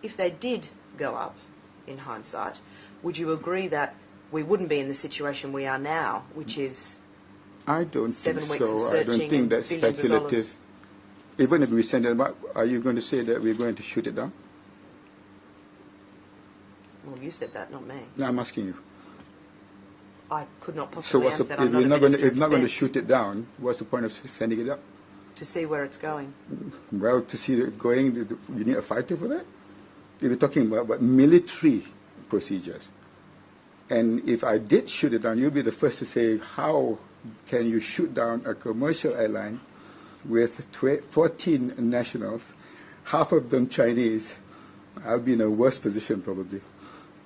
if they did go up in hindsight, would you agree that we wouldn't be in the situation we are now, which is I don't 7 think weeks of so. I searching don't think that's and billions of speculative. dollars? Even if we send it back, are you going to say that we're going to shoot it down? Well, you said that, not me. No, I'm asking you. I could not So possibly what's answer the, that. if you're not going to Defence. shoot it down, what's the point of sending it up? To see where it's going. Well, to see it going, you need a fighter for that. If you're talking about military procedures, and if I did shoot it down, you'll be the first to say, how can you shoot down a commercial airline with 14 nationals, half of them Chinese? I'll be in a worse position probably.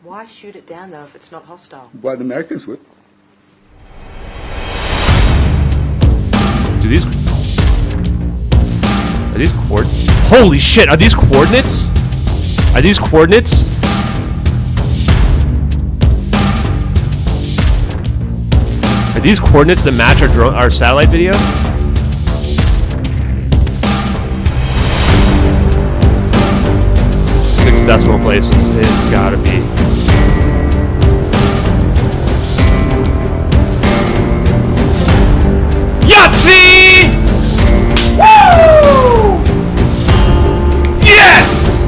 Why shoot it down, though, if it's not hostile? Well, the Americans would. Are these coordinates? Holy shit, are these coordinates? Are these coordinates? Are these coordinates that match our satellite video? Six decimal places, it's gotta be. Yahtzee! Woo! Yes!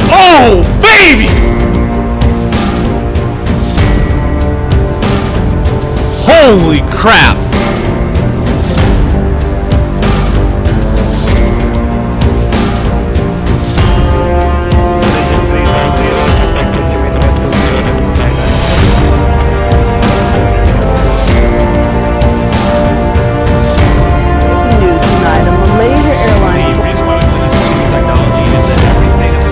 Oh, baby! Holy crap! News tonight, a Malaysian Airlines The reason why we do this stupid technology is that everything is...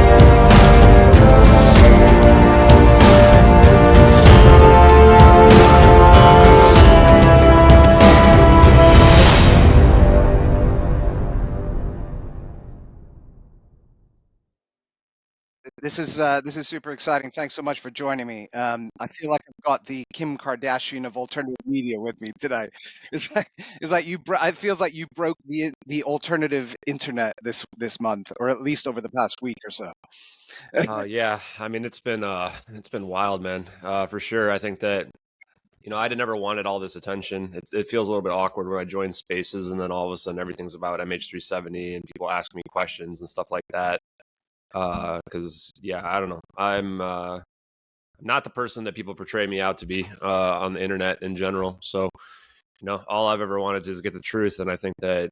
This is super exciting. Thanks so much for joining me. I feel like I've got the Kim Kardashian of alternative media with me today. It's like you. It feels like you broke the alternative internet this month, or at least over the past week or so. Yeah, I mean it's been wild, man. For sure. I think that I'd never wanted all this attention. It feels a little bit awkward when I join spaces and then all of a sudden everything's about MH370 and people ask me questions and stuff like that. Because I don't know. I'm not the person that people portray me out to be on the internet in general. So, all I've ever wanted to is get the truth, and I think that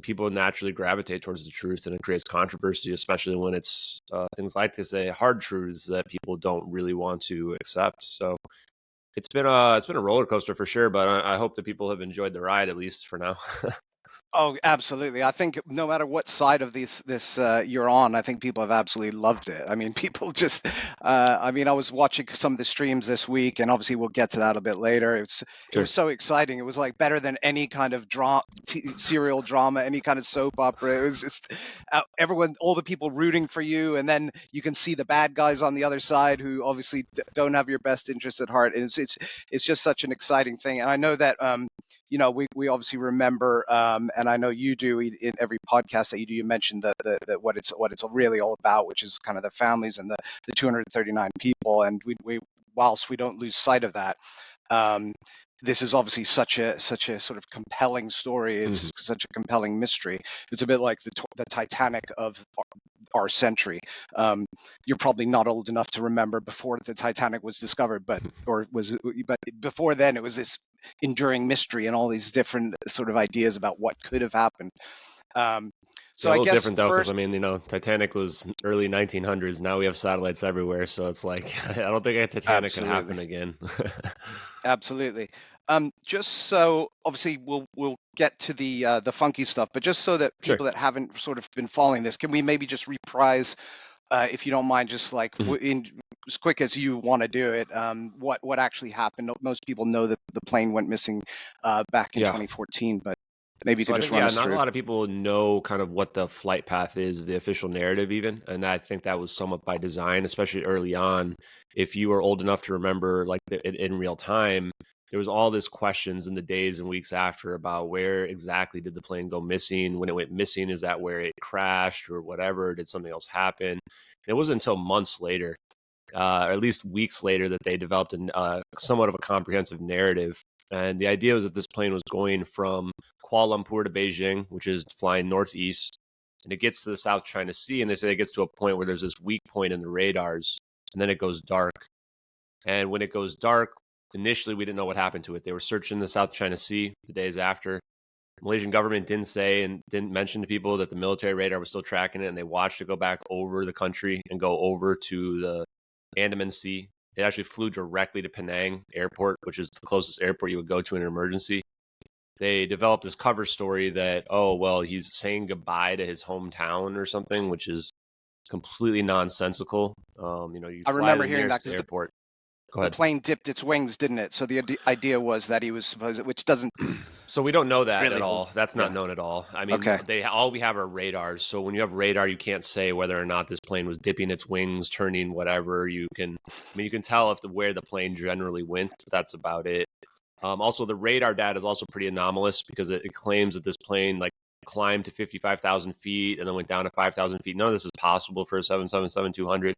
people naturally gravitate towards the truth, and it creates controversy, especially when it's things like to say hard truths that people don't really want to accept. So, it's been a roller coaster for sure, but I hope that people have enjoyed the ride at least for now. Oh, absolutely. I think no matter what side of this you're on, I think people have absolutely loved it. I mean, people just, I was watching some of the streams this week, and obviously we'll get to that a bit later. It was so exciting. It was like better than any kind of serial drama, any kind of soap opera. It was just everyone, all the people rooting for you, and then you can see the bad guys on the other side who obviously don't have your best interests at heart. And it's just such an exciting thing. And I know that we obviously remember, and I know you do in every podcast that you do. You mentioned that what it's really all about, which is kind of the families and the 239 people. And we whilst we don't lose sight of that, this is obviously such a sort of compelling story. It's such a compelling mystery. It's a bit like the Titanic of our century. You're probably not old enough to remember before the Titanic was discovered, but before then it was this enduring mystery and all these different sort of ideas about what could have happened. So a I little guess different though, because first, Titanic was early 1900s. Now we have satellites everywhere, so it's like I don't think a Titanic can happen again. Absolutely. Just so obviously we'll get to the funky stuff, but just so that people that haven't sort of been following this, can we maybe just reprise, if you don't mind, just like in as quick as you want to do it, what actually happened? Most people know that the plane went missing back in 2014, but maybe you could just run us not through. a lot of people know kind of what the flight path is, the official narrative even, and I think that was somewhat by design, especially early on. If you were old enough to remember like in real time, there was all this questions in the days and weeks after about where exactly did the plane go missing. When it went missing, is that where it crashed or whatever? Did something else happen? And it wasn't until months later, or at least weeks later, that they developed somewhat of a comprehensive narrative. And the idea was that this plane was going from Kuala Lumpur to Beijing, which is flying northeast, and it gets to the South China Sea, and they say it gets to a point where there's this weak point in the radars, and then it goes dark. And when it goes dark, initially we didn't know what happened to it. They were searching the South China Sea the days after. The Malaysian government didn't say and didn't mention to people that the military radar was still tracking it, and they watched it go back over the country and go over to the Andaman Sea. It actually flew directly to Penang Airport, which is the closest airport you would go to in an emergency. They developed this cover story that, oh, well, he's saying goodbye to his hometown or something, which is completely nonsensical. You I fly remember to the hearing that nearest because airport. Go the ahead. plane dipped its wings, didn't it? So the idea was that he was supposed, which doesn't So we don't know that really at all. hold. That's not Yeah. known at all. I mean, Okay. all we have are radars. So when you have radar, you can't say whether or not this plane was dipping its wings, turning whatever. You can tell where the plane generally went, but that's about it. Also, the radar data is also pretty anomalous because it claims that this plane climbed to 55,000 feet and then went down to 5,000 feet. None of this is possible for a 777-200.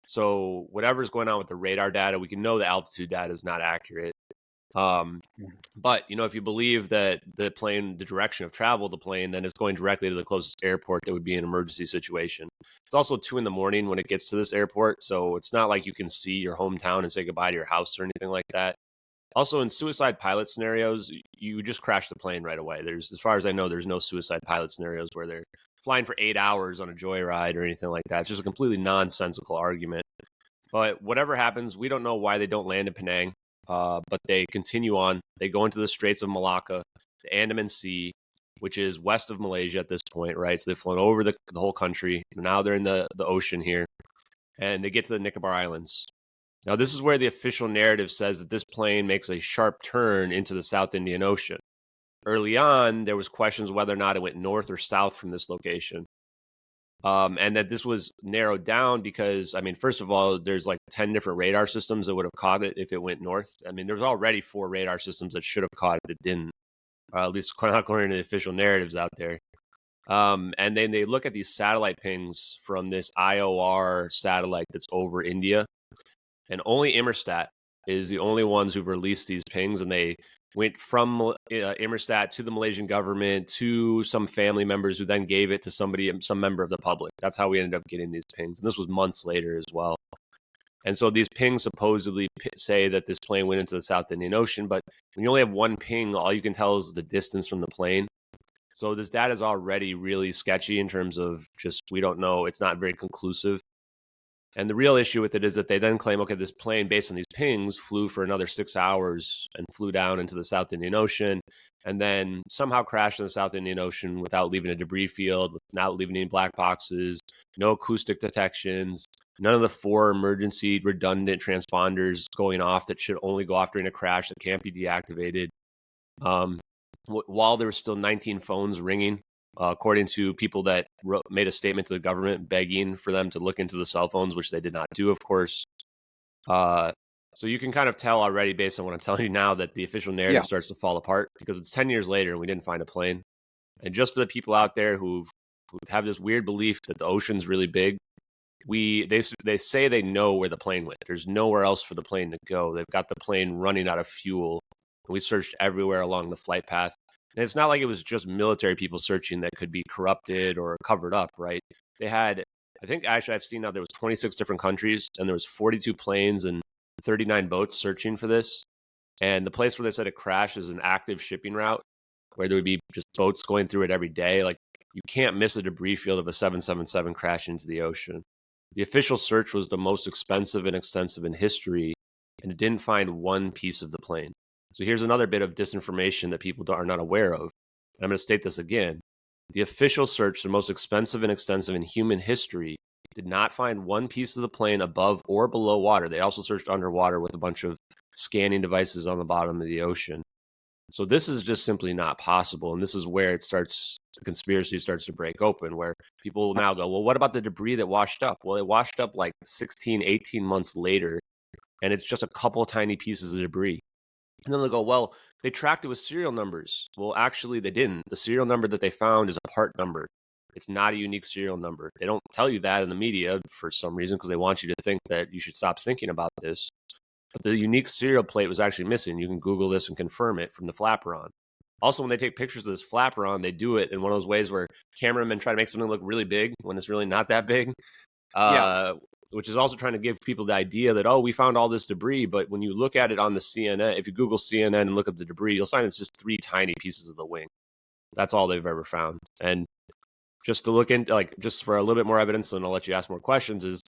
So whatever's going on with the radar data, we can know the altitude data is not accurate. But if you believe that the direction of travel of the plane, then it's going directly to the closest airport that would be an emergency situation. It's also 2 a.m. when it gets to this airport, so it's not like you can see your hometown and say goodbye to your house or anything like that. Also, in suicide pilot scenarios, you just crash the plane right away. As far as I know, there's no suicide pilot scenarios where they're flying for 8 hours on a joyride or anything like that. It's just a completely nonsensical argument. But whatever happens, we don't know why they don't land in Penang. But they continue on. They go into the Straits of Malacca, the Andaman Sea, which is west of Malaysia at this point, right? So they've flown over the whole country. Now they're in the ocean here, and they get to the Nicobar Islands. Now, this is where the official narrative says that this plane makes a sharp turn into the South Indian Ocean. Early on, there was questions whether or not it went north or south from this location. And that this was narrowed down because, first of all, there's 10 different radar systems that would have caught it if it went north. There's already 4 radar systems that should have caught it that didn't, at least according to the official narratives out there. And then they look at these satellite pings from this IOR satellite that's over India. And only Immerstat is the only ones who've released these pings, and they went from Immerstat to the Malaysian government to some family members who then gave it to some member of the public. That's how we ended up getting these pings. And this was months later as well. And so these pings supposedly say that this plane went into the South Indian Ocean, but when you only have one ping, all you can tell is the distance from the plane. So this data is already really sketchy in terms of just, we don't know. It's not very conclusive. And the real issue with it is that they then claim, okay, this plane, based on these pings, flew for another 6 hours and flew down into the South Indian Ocean and then somehow crashed in the South Indian Ocean without leaving a debris field, without leaving any black boxes, no acoustic detections, none of the 4 emergency redundant transponders going off that should only go off during a crash that can't be deactivated. While there were still 19 phones ringing, according to people that made a statement to the government begging for them to look into the cell phones, which they did not do, of course. So you can kind of tell already based on what I'm telling you now that the official narrative starts to fall apart because it's 10 years later and we didn't find a plane. And just for the people out there who have this weird belief that the ocean's really big, they say they know where the plane went. There's nowhere else for the plane to go. They've got the plane running out of fuel. We searched everywhere along the flight path. And it's not like it was just military people searching that could be corrupted or covered up, right? They had, I think actually I've seen now there was 26 different countries and there was 42 planes and 39 boats searching for this. And the place where they said it crashed is an active shipping route where there would be just boats going through it every day. Like you can't miss a debris field of a 777 crashing into the ocean. The official search was the most expensive and extensive in history, and it didn't find one piece of the plane. So here's another bit of disinformation that people are not aware of. And I'm going to state this again. The official search, the most expensive and extensive in human history, did not find one piece of the plane above or below water. They also searched underwater with a bunch of scanning devices on the bottom of the ocean. So this is just simply not possible. And this is where the conspiracy starts to break open, where people now go, well, what about the debris that washed up? Well, it washed up like 16, 18 months later, and it's just a couple tiny pieces of debris. And then they'll go, well, they tracked it with serial numbers. Well, actually, they didn't. The serial number that they found is a part number. It's not a unique serial number. They don't tell you that in the media for some reason because they want you to think that you should stop thinking about this. But the unique serial plate was actually missing. You can Google this and confirm it from the flaperon. Also, when they take pictures of this flaperon, they do it in one of those ways where cameramen try to make something look really big when it's really not that big. Which is also trying to give people the idea that, oh, we found all this debris. But when you look at it on the CNN, if you Google CNN and look up the debris, you'll find it's just 3 tiny pieces of the wing. That's all they've ever found. And just to look into, like, just for a little bit more evidence, and I'll let you ask more questions, is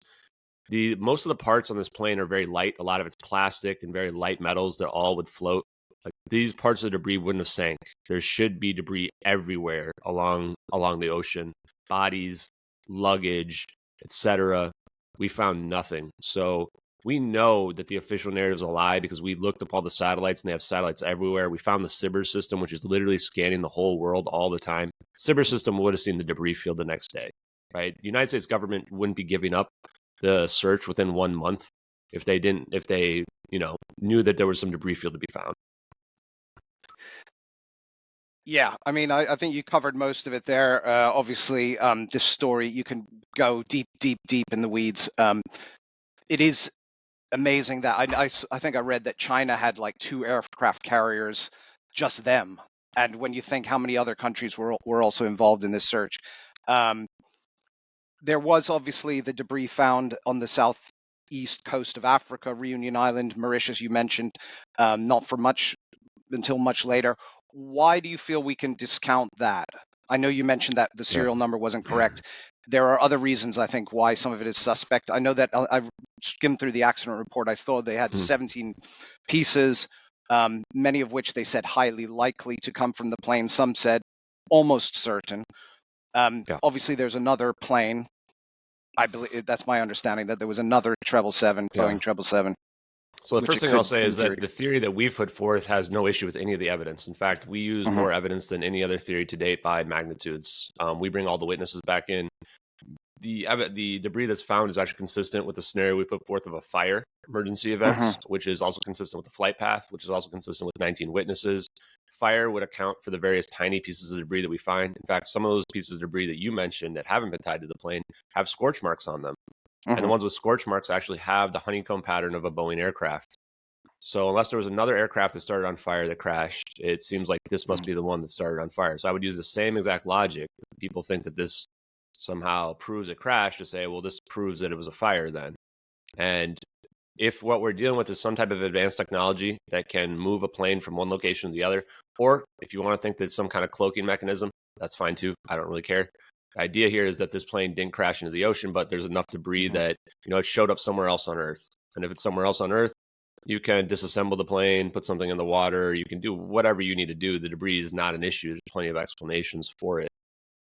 most of the parts on this plane are very light. A lot of it's plastic and very light metals that all would float. Like, these parts of the debris wouldn't have sank. There should be debris everywhere along the ocean, bodies, luggage, etc. We found nothing. So we know that the official narrative is a lie because we looked up all the satellites and they have satellites everywhere. We found the SBIRS system, which is literally scanning the whole world all the time. SBIRS system would have seen the debris field the next day, right? The United States government wouldn't be giving up the search within 1 month if they knew that there was some debris field to be found. Yeah, I mean, I think you covered most of it there. Obviously, this story, you can go deep in the weeds. It is amazing that I think I read that China had like 2 aircraft carriers, just them. And when you think how many other countries were also involved in this search, there was obviously the debris found on the southeast coast of Africa, Reunion Island, Mauritius, you mentioned, not for much until much later. Why do you feel we can discount that? I know you mentioned that the serial number wasn't correct. There are other reasons, I think, why some of it is suspect. I know that I skimmed through the accident report. I saw they had 17 pieces, many of which they said highly likely to come from the plane. Some said almost certain. Obviously, there's another plane. I believe that's my understanding that there was another 777, Boeing 777. So the first thing I'll say is that the theory that we've put forth has no issue with any of the evidence. In fact, we use more evidence than any other theory to date by magnitudes. We bring all the witnesses back in. The debris that's found is actually consistent with the scenario we put forth of a fire emergency events, which is also consistent with the flight path, which is also consistent with 19 witnesses. Fire would account for the various tiny pieces of debris that we find. In fact, some of those pieces of debris that you mentioned that haven't been tied to the plane have scorch marks on them. And the ones with scorch marks actually have the honeycomb pattern of a Boeing aircraft. So unless there was another aircraft that started on fire that crashed, it seems like this must be the one that started on fire. So I would use the same exact logic. People think that this somehow proves it crashed to say, well, this proves that it was a fire then. And if what we're dealing with is some type of advanced technology that can move a plane from one location to the other, or if you want to think that it's some kind of cloaking mechanism, that's fine too. I don't really care. The idea here is that this plane didn't crash into the ocean, but there's enough debris that, it showed up somewhere else on Earth. And if it's somewhere else on Earth, you can disassemble the plane, put something in the water. You can do whatever you need to do. The debris is not an issue. There's plenty of explanations for it.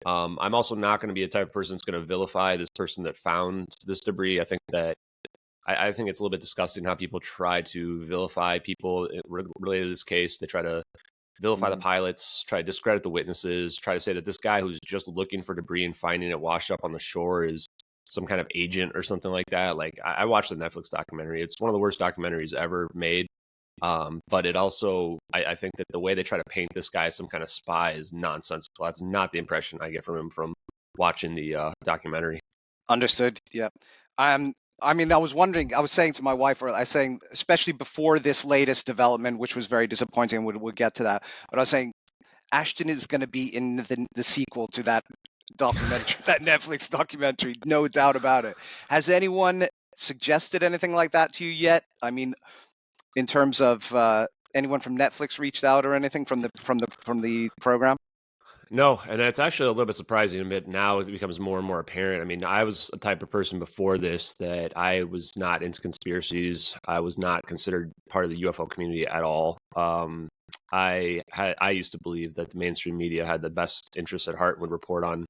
I'm also not going to be a type of person that's going to vilify this person that found this debris. I think it's a little bit disgusting how people try to vilify people related to this case. They try to vilify the pilots, try to discredit the witnesses, try to say that this guy who's just looking for debris and finding it washed up on the shore is some kind of agent or something like that. Like, I watched the Netflix documentary. It's one of the worst documentaries ever made. But it also, I think that the way they try to paint this guy as some kind of spy is nonsensical. That's not the impression I get from him from watching the documentary. Understood. Yeah. I mean, I was wondering, I was saying to my wife, especially before this latest development, which was very disappointing, we'll get to that. But I was saying, Ashton is going to be in the sequel to that documentary, that Netflix documentary, no doubt about it. Has anyone suggested anything like that to you yet? I mean, in terms of anyone from Netflix reached out or anything from the program? No, and it's actually a little bit surprising, but now it becomes more and more apparent. I mean, I was a type of person before this that I was not into conspiracies. I was not considered part of the UFO community at all. I used to believe that the mainstream media had the best interests at heart and would report on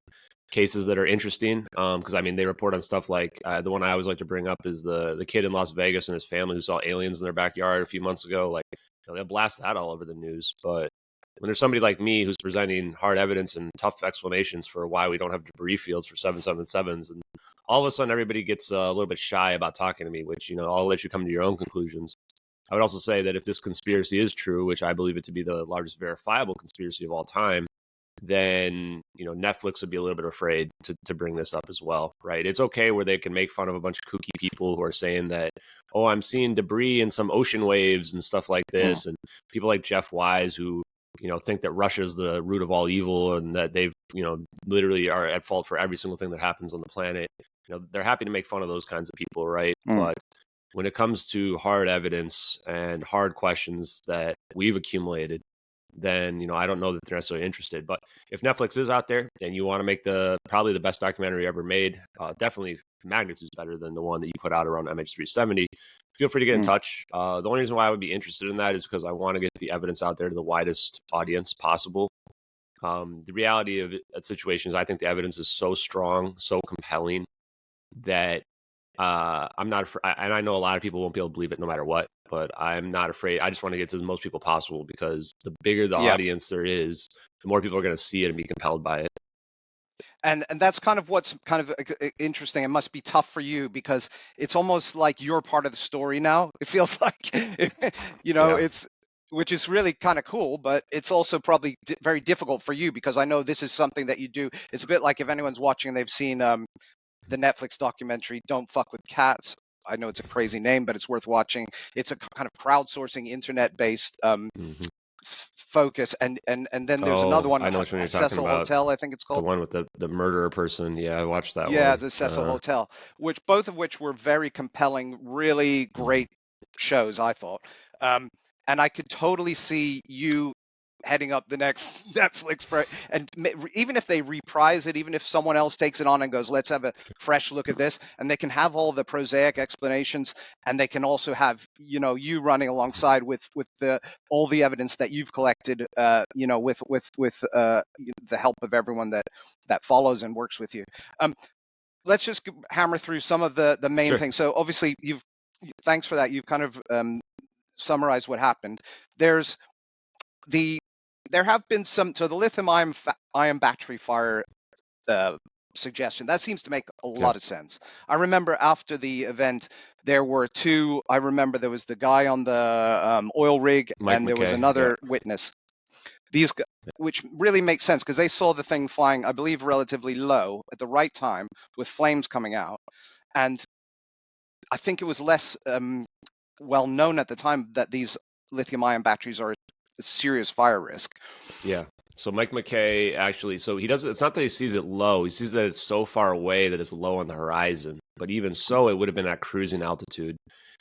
cases that are interesting. Because I mean, they report on stuff like the one I always like to bring up is the kid in Las Vegas and his family who saw aliens in their backyard a few months ago. Like, they'll blast that all over the news, but when there's somebody like me who's presenting hard evidence and tough explanations for why we don't have debris fields for 777s, and all of a sudden everybody gets a little bit shy about talking to me, which, I'll let you come to your own conclusions. I would also say that if this conspiracy is true, which I believe it to be the largest verifiable conspiracy of all time, then Netflix would be a little bit afraid to bring this up as well, right? It's okay where they can make fun of a bunch of kooky people who are saying that, oh, I'm seeing debris in some ocean waves and stuff like this, and people like Jeff Wise who think that Russia is the root of all evil and that they've literally are at fault for every single thing that happens on the planet. They're happy to make fun of those kinds of people, right? But when it comes to hard evidence and hard questions that we've accumulated, then I don't know that they're necessarily interested. But if Netflix is out there and you want to make probably the best documentary ever made, definitely magnitudes better than the one that you put out around MH370, feel free to get in touch. The only reason why I would be interested in that is because I want to get the evidence out there to the widest audience possible. The reality of a situation is I think the evidence is so strong, so compelling that I'm not afraid, and I know a lot of people won't be able to believe it no matter what, but I'm not afraid. I just want to get to the most people possible, because the bigger the audience there is, the more people are going to see it and be compelled by it. And that's kind of what's kind of interesting. It must be tough for you because it's almost like you're part of the story now. It feels like, it's, which is really kind of cool, but it's also probably very difficult for you because I know this is something that you do. It's a bit like if anyone's watching, they've seen the Netflix documentary, Don't Fuck with Cats. I know it's a crazy name, but it's worth watching. It's a kind of crowdsourcing, internet-based focus, and then there's another one. I know which one you're talking Cecil about. Hotel, I think it's called. The one with the murderer person. Yeah, I watched that one. Yeah, the Cecil Hotel, both of which were very compelling, really great shows, I thought. And I could totally see you heading up the next Netflix and even if they reprise it, even if someone else takes it on and goes, let's have a fresh look at this, and they can have all the prosaic explanations, and they can also have you running alongside with all the evidence that you've collected, with the help of everyone that follows and works with you. Let's just hammer through some of the main things. So obviously thanks for that. You've kind of summarized what happened. There have been some, so the lithium ion battery fire suggestion, that seems to make a lot of sense. I remember after the event, there were two. I remember there was the guy on the oil rig, and there was another witness. Which really makes sense because they saw the thing flying, I believe, relatively low at the right time with flames coming out. And I think it was less well known at the time that these lithium ion batteries are a serious fire risk. Yeah. So Mike McKay actually, it's not that he sees it low. He sees that it's so far away that it's low on the horizon. But even so, it would have been at cruising altitude.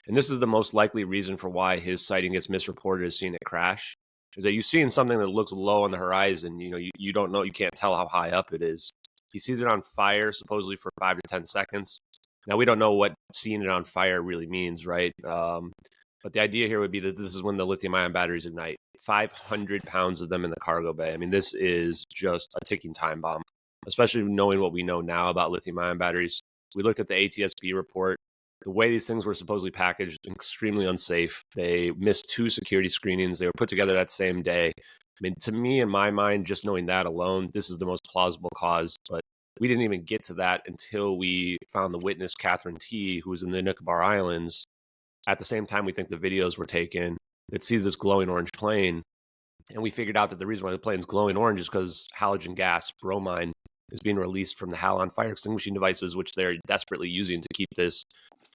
And this is the most likely reason for why his sighting gets misreported as seeing it crash. Is that you're seeing something that looks low on the horizon. You don't know, you can't tell how high up it is. He sees it on fire, supposedly for 5 to 10 seconds. Now, we don't know what seeing it on fire really means, right? But the idea here would be that this is when the lithium-ion batteries ignite. 500 pounds of them in the cargo bay. I mean, this is just a ticking time bomb, especially knowing what we know now about lithium-ion batteries. We looked at the ATSB report. The way these things were supposedly packaged, extremely unsafe. They missed 2 security screenings. They were put together that same day. I mean, to me, in my mind, just knowing that alone, this is the most plausible cause. But we didn't even get to that until we found the witness, Catherine T., who was in the Nicobar Islands. At the same time, we think the videos were taken. It sees this glowing orange plane. And we figured out that the reason why the plane's glowing orange is because halogen gas, bromine, is being released from the halon fire extinguishing devices, which they're desperately using to keep this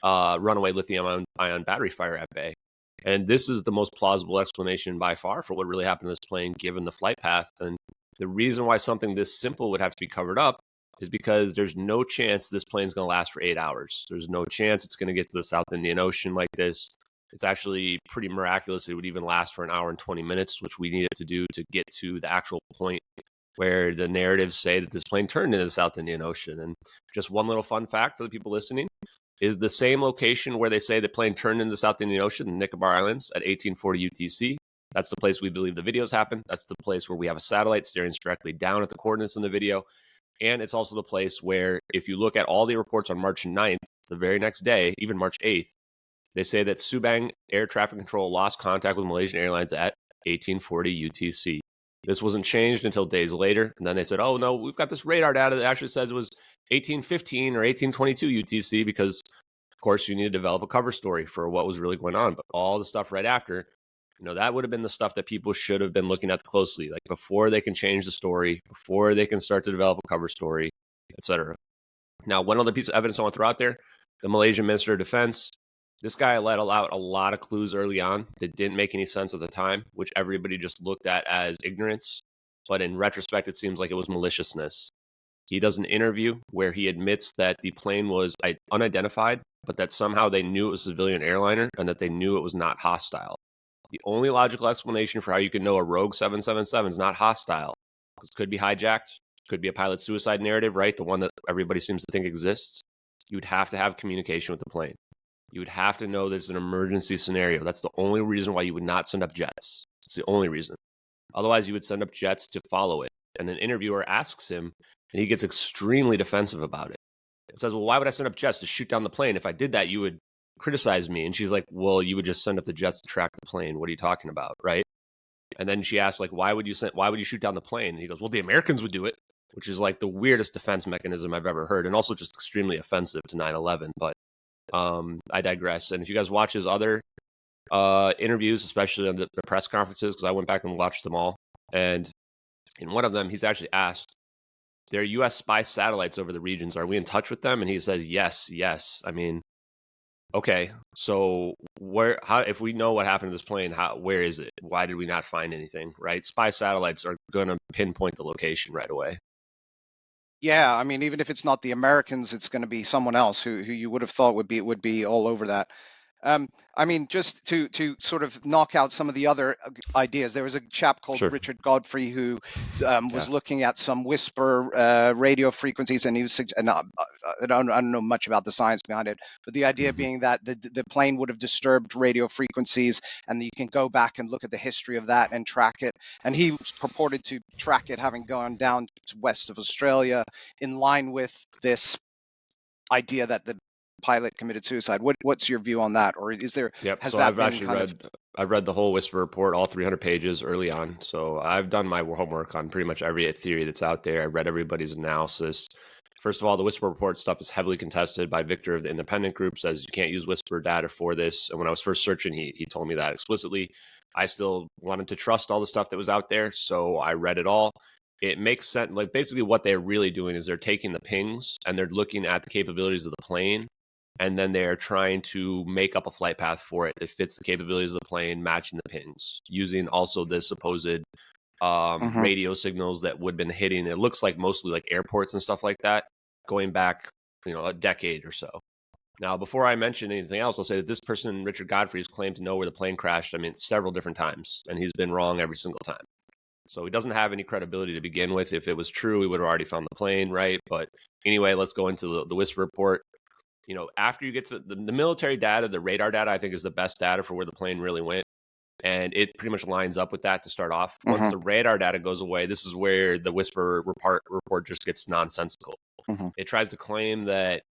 runaway lithium-ion battery fire at bay. And this is the most plausible explanation by far for what really happened to this plane, given the flight path. And the reason why something this simple would have to be covered up is because there's no chance this plane's going to last for 8 hours. There's no chance it's going to get to the South Indian Ocean like this. It's actually pretty miraculous. It would even last for an hour and 20 minutes, which we needed to do to get to the actual point where the narratives say that this plane turned into the South Indian Ocean. And just one little fun fact for the people listening is the same location where they say the plane turned into the South Indian Ocean, the Nicobar Islands, at 1840 UTC. That's the place we believe the videos happened. That's the place where we have a satellite staring directly down at the coordinates in the video. And it's also the place where, if you look at all the reports on March 9th, the very next day, even March 8th, they say that Subang Air Traffic Control lost contact with Malaysian Airlines at 1840 UTC. This wasn't changed until days later. And then they said, oh, no, we've got this radar data that actually says it was 1815 or 1822 UTC because Of course, you need to develop a cover story for what was really going on. But all the stuff right after, that would have been the stuff that people should have been looking at closely, like before they can change the story, before they can start to develop a cover story, etc. Now, one other piece of evidence I want to throw out there, the Malaysian Minister of Defense, this guy let out a lot of clues early on that didn't make any sense at the time, which everybody just looked at as ignorance. But in retrospect, it seems like it was maliciousness. He does an interview where he admits that the plane was unidentified, but that somehow they knew it was a civilian airliner and that they knew it was not hostile. The only logical explanation for how you can know a rogue 777 is not hostile, because it could be hijacked, could be a pilot suicide narrative, right? The one that everybody seems to think exists. You would have to have communication with the plane. You would have to know there's an emergency scenario. That's the only reason why you would not send up jets. It's the only reason. Otherwise, you would send up jets to follow it. And an interviewer asks him, and he gets extremely defensive about it. It says, well, why would I send up jets to shoot down the plane? If I did that, you would criticize me. And she's like, well, you would just send up the jets to track the plane. What are you talking about, right? And then she asks, like, why would you shoot down the plane? And he goes, well, the Americans would do it, which is like the weirdest defense mechanism I've ever heard, and also just extremely offensive to 9/11. But I digress. And if you guys watch his other interviews, especially on the press conferences, because I went back and watched them all, and in one of them, he's actually asked, there are U.S. spy satellites over the regions. Are we in touch with them? And he says, yes. I mean, okay, so if we know what happened to this plane, where is it? Why did we not find anything, right? Spy satellites are going to pinpoint the location right away. Yeah, I mean, even if it's not the Americans, it's going to be someone else who you would have thought would be all over that. I mean, just to sort of knock out some of the other ideas, there was a chap called Richard Godfrey who was looking at some whisper radio frequencies, and he was, I don't know much about the science behind it, but the idea being that the plane would have disturbed radio frequencies, and you can go back and look at the history of that and track it. And he purported to track it having gone down to west of Australia, in line with this idea that the pilot committed suicide. What's your view on that, or is there? Has so that I've read the whole Whisper report, all 300 pages early on. So I've done my homework on pretty much every theory that's out there. I read everybody's analysis. First of all, the Whisper report stuff is heavily contested by Victor of the independent group. Says you can't use Whisper data for this. And when I was first searching, he told me that explicitly. I still wanted to trust all the stuff that was out there, so I read it all. It makes sense. Like, basically what they're really doing is they're taking the pings and they're looking at the capabilities of the plane, and then they're trying to make up a flight path for it that fits the capabilities of the plane, matching the pings, using also the supposed radio signals that would have been hitting. It looks like mostly like airports and stuff like that, going back, a decade or so. Now, before I mention anything else, I'll say that this person, Richard Godfrey, has claimed to know where the plane crashed, several different times, and he's been wrong every single time. So he doesn't have any credibility to begin with. If it was true, we would have already found the plane, right? But anyway, let's go into the Whisper report. After you get to the military data, the radar data, I think is the best data for where the plane really went. And it pretty much lines up with that to start off. Once the radar data goes away, this is where the Whisper report just gets nonsensical. It tries to claim that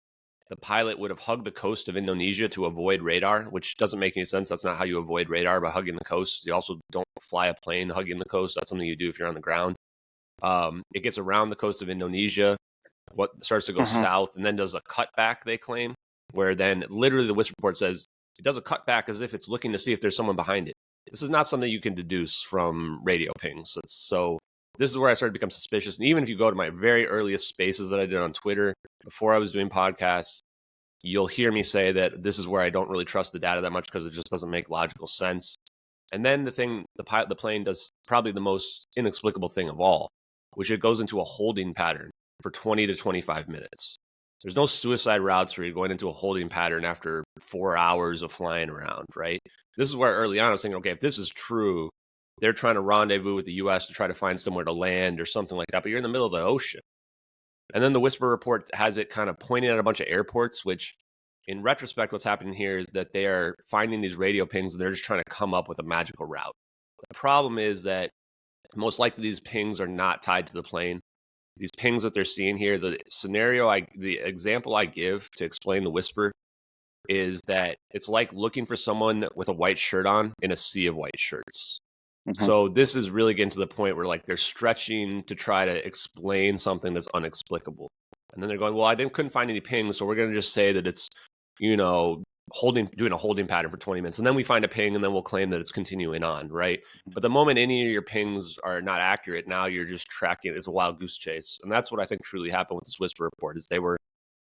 the pilot would have hugged the coast of Indonesia to avoid radar, which doesn't make any sense. That's not how you avoid radar, by hugging the coast. You also don't fly a plane hugging the coast. That's something you do if you're on the ground. It gets around the coast of Indonesia, what starts to go south, and then does a cutback, they claim, where then literally the Whisper report says it does a cutback as if it's looking to see if there's someone behind it. This is not something you can deduce from radio pings. So this is where I started to become suspicious. And even if you go to my very earliest spaces that I did on Twitter before I was doing podcasts, you'll hear me say that this is where I don't really trust the data that much, because it just doesn't make logical sense. And then the plane does probably the most inexplicable thing of all, which it goes into a holding pattern for 20 to 25 minutes. There's no suicide routes where you're going into a holding pattern after 4 hours of flying around, right? This is where early on I was thinking, okay, if this is true, they're trying to rendezvous with the U.S. to try to find somewhere to land or something like that, but you're in the middle of the ocean. And then the Whisper report has it kind of pointing at a bunch of airports, which in retrospect, what's happening here is that they are finding these radio pings and they're just trying to come up with a magical route. The problem is that most likely these pings are not tied to the plane. These pings that they're seeing here, the example I give to explain the Whisper is that it's like looking for someone with a white shirt on in a sea of white shirts. So this is really getting to the point where they're stretching to try to explain something that's inexplicable. And then they're going, well, couldn't find any pings, so we're going to just say that it's doing a holding pattern for 20 minutes, and then we find a ping, and then we'll claim that it's continuing on, right? But the moment any of your pings are not accurate, now you're just tracking it as a wild goose chase. And that's what I think truly happened with this Whisper report, is they were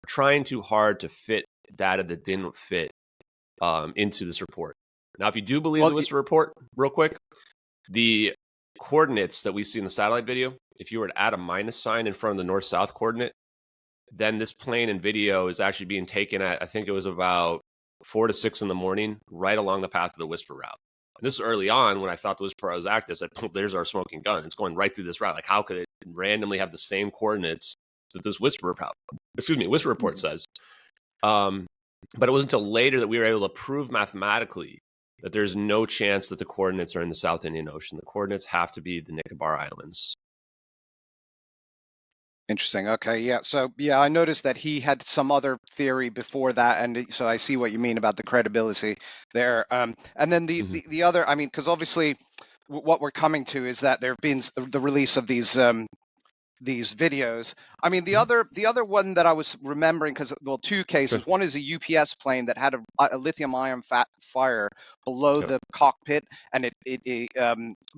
trying too hard to fit data that didn't fit into this report. Now, if you do believe the Whisper report, real quick, the coordinates that we see in the satellite video, if you were to add a minus sign in front of the north-south coordinate, then this plane and video is actually being taken at, I think it was about 4 to 6 in the morning, right along the path of the Whisper route. And this is early on when I thought the Whisper was active. I said, there's our smoking gun. It's going right through this route. Like, how could it randomly have the same coordinates that this Whisper report says? But it wasn't until later that we were able to prove mathematically that there's no chance that the coordinates are in the South Indian Ocean. The coordinates have to be the Nicobar Islands. Interesting. Okay. Yeah. So, yeah, I noticed that he had some other theory before that. And so I see what you mean about the credibility there. And then the other, I mean, because obviously what we're coming to is that there have been the release of these videos. I mean, the other one that I was remembering, because, well, two cases. Sure. One is a UPS plane that had a lithium ion fire below the cockpit, and it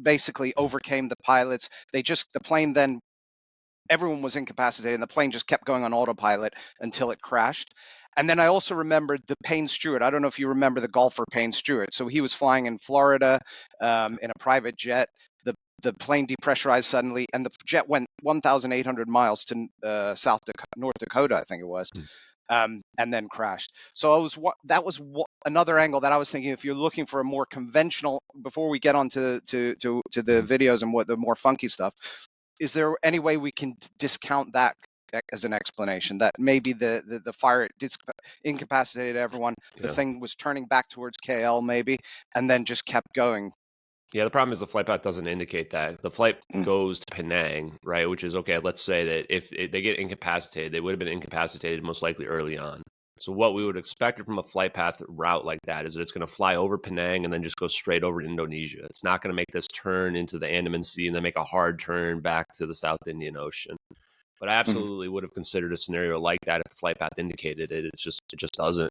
basically overcame the pilots. The plane then, everyone was incapacitated, and the plane just kept going on autopilot until it crashed. And then I also remembered the Payne Stewart. I don't know if you remember the golfer Payne Stewart. So he was flying in Florida in a private jet. The plane depressurized suddenly, and the jet went 1,800 miles to North Dakota, I think it was, and then crashed. So that was another angle that I was thinking. If you're looking for a more conventional, before we get on to the videos and what the more funky stuff, is there any way we can discount that as an explanation, that maybe the fire incapacitated everyone, the thing was turning back towards KL maybe, and then just kept going? Yeah, the problem is the flight path doesn't indicate that. The flight goes to Penang, right? Which is, okay, let's say that if they get incapacitated, they would have been incapacitated most likely early on. So what we would expect from a flight path route like that is that it's going to fly over Penang and then just go straight over to Indonesia. It's not going to make this turn into the Andaman Sea and then make a hard turn back to the South Indian Ocean. But I absolutely would have considered a scenario like that if the flight path indicated it. It just doesn't.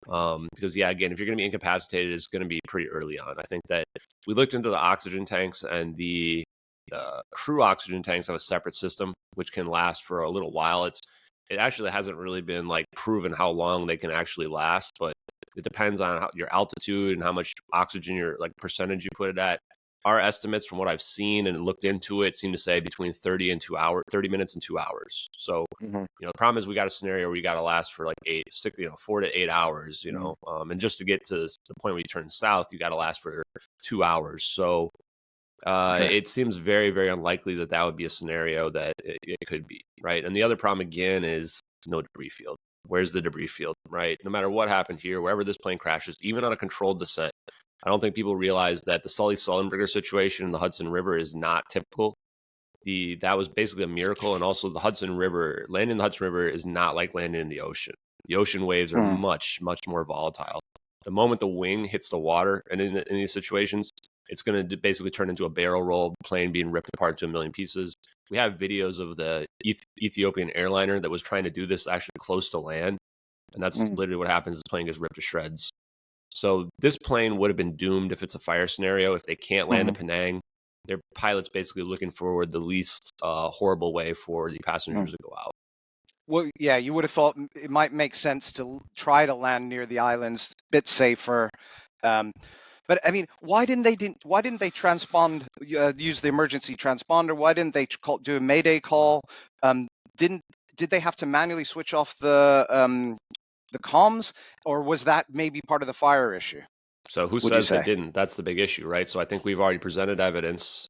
Because, yeah, again, if you're going to be incapacitated, it's going to be pretty early on. I think that we looked into the oxygen tanks, and the crew oxygen tanks have a separate system, which can last for a little while. It actually hasn't really been proven how long they can actually last, but it depends on your altitude and how much oxygen percentage you put it at. Our estimates, from what I've seen and looked into it, seem to say between 30 minutes and 2 hours. So, the problem is we got a scenario where you got to last for 4 to 8 hours, and just to get to the point where you turn south, you got to last for 2 hours. So, it seems very, very unlikely that would be a scenario that it could be, right? And the other problem, again, is no debris field. Where's the debris field, right? No matter what happened here, wherever this plane crashes, even on a controlled descent, I don't think people realize that the Sully-Sullenberger situation in the Hudson River is not typical. That was basically a miracle, and also landing in the Hudson River is not like landing in the ocean. The ocean waves are much, much more volatile. The moment the wing hits the water, and in these situations, it's going to basically turn into a barrel roll, plane being ripped apart to a million pieces. We have videos of the Ethiopian airliner that was trying to do this actually close to land, and that's literally what happens. The plane gets ripped to shreds. So this plane would have been doomed if it's a fire scenario. If they can't land at Penang, their pilot's basically looking for the least horrible way for the passengers to go out. Well, yeah, you would have thought it might make sense to try to land near the islands, a bit safer. But I mean, why didn't they transpond? Use the emergency transponder? Why didn't they do a Mayday call? Did they have to manually switch off the comms, or was that maybe part of the fire issue? So who says they didn't? That's the big issue, right? So I think we've already presented evidence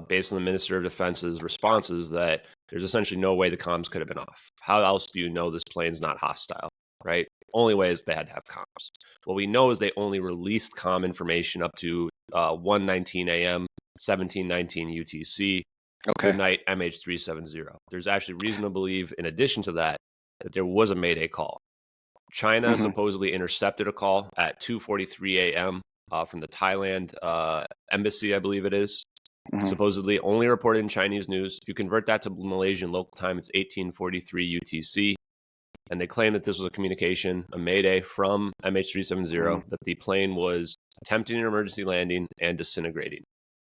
based on the Minister of Defense's responses that there's essentially no way the comms could have been off. How else do you know this plane's not hostile, right? Only way is they had to have comms. What we know is they only released comm information up to 1:19 a.m., 17:19 UTC. Okay. Good night, MH370. There's actually reason to believe, in addition to that there was a Mayday call. China supposedly intercepted a call at 2:43 a.m. From the Thailand embassy, I believe it is. Supposedly only reported in Chinese news. If you convert that to Malaysian local time, it's 18:43 UTC. and they claim that this was a communication, a mayday from MH370, that the plane was attempting an emergency landing and disintegrating.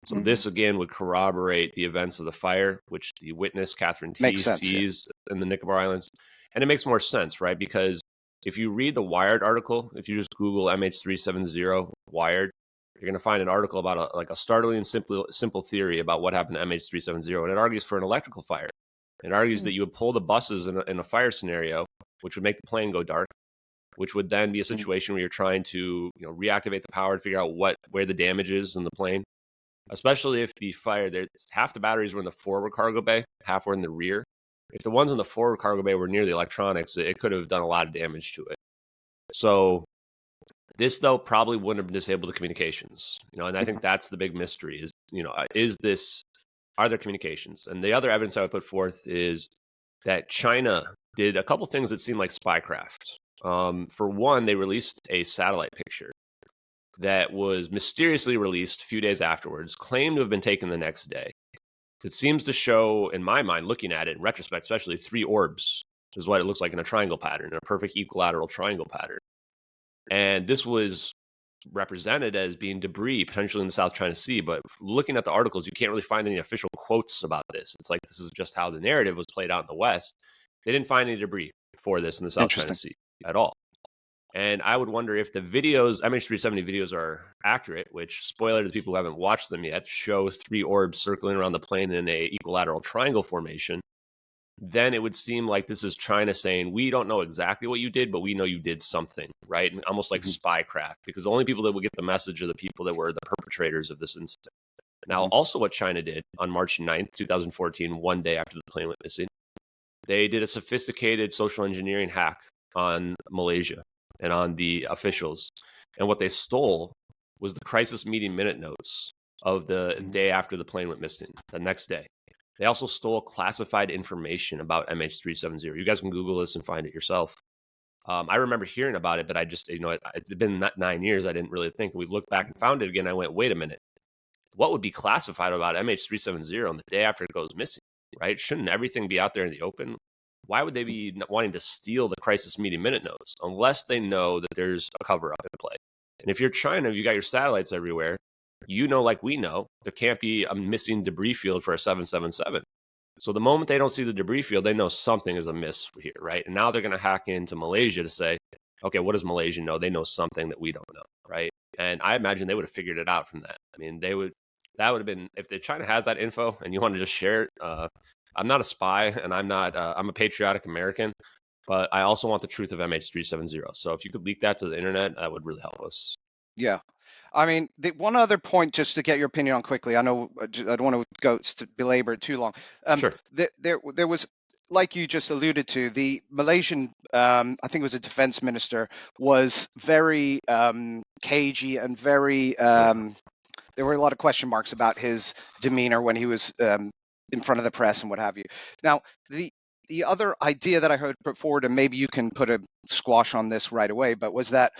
So this again would corroborate the events of the fire, which the witness Catherine T Makes sense, sees in the Nicobar Islands, and it makes more sense, right? Because if you read the Wired article, if you just Google MH370 Wired, you're going to find an article about a startling simple theory about what happened to MH370, and it argues for an electrical fire. It argues that you would pull the buses in a fire scenario, which would make the plane go dark, which would then be a situation where you're trying to reactivate the power to figure out where the damage is in the plane, especially if the fire, half the batteries were in the forward cargo bay, half were in the rear. If the ones in the forward cargo bay were near the electronics, it could have done a lot of damage to it. So this, though, probably wouldn't have disabled the communications, and I think that's the big mystery are there communications? And the other evidence I would put forth is that China did a couple things that seem like spycraft. For one, they released a satellite picture that was mysteriously released a few days afterwards, claimed to have been taken the next day. It seems to show, in my mind, looking at it in retrospect, especially 3 orbs is what it looks like in a triangle pattern, in a perfect equilateral triangle pattern. And this was represented as being debris potentially in the South China Sea, but looking at the articles, you can't really find any official quotes about this. It's like this is just how the narrative was played out in the West. They didn't find any debris for this in the South China Sea at all. And I would wonder if the videos, MH370 videos, are accurate, which, spoiler to the people who haven't watched them yet, show 3 orbs circling around the plane in a equilateral triangle formation. Then it would seem like this is China saying, we don't know exactly what you did, but we know you did something, right? And almost like spycraft, because the only people that would get the message are the people that were the perpetrators of this incident. Now, also what China did on March 9th, 2014, one day after the plane went missing, they did a sophisticated social engineering hack on Malaysia and on the officials. And what they stole was the crisis meeting minute notes of the day after the plane went missing, the next day. They also stole classified information about MH370. You guys can Google this and find it yourself. I remember hearing about it, but I just, it's been 9 years. I didn't really think. We looked back and found it again. I went, wait a minute. What would be classified about MH370 on the day after it goes missing, right? Shouldn't everything be out there in the open? Why would they be wanting to steal the crisis meeting minute notes unless they know that there's a cover-up in play? And if you're China, you got your satellites everywhere. Like we know, there can't be a missing debris field for a 777. So the moment they don't see the debris field, they know something is amiss here, right? And now they're going to hack into Malaysia to say, okay, what does Malaysia know? They know something that we don't know, right? And I imagine they would have figured it out from that. I mean, that would have been, if China has that info and you want to just share it. I'm not a spy, and I'm a patriotic American, but I also want the truth of MH370. So if you could leak that to the internet, that would really help us. Yeah. I mean, the one other point, just to get your opinion on quickly, I know I don't want to belabor it too long. Sure. There was, like you just alluded to, the Malaysian, I think it was a defense minister, was very cagey and very, there were a lot of question marks about his demeanor when he was in front of the press and what have you. Now, the other idea that I heard put forward, and maybe you can put a squash on this right away, but was that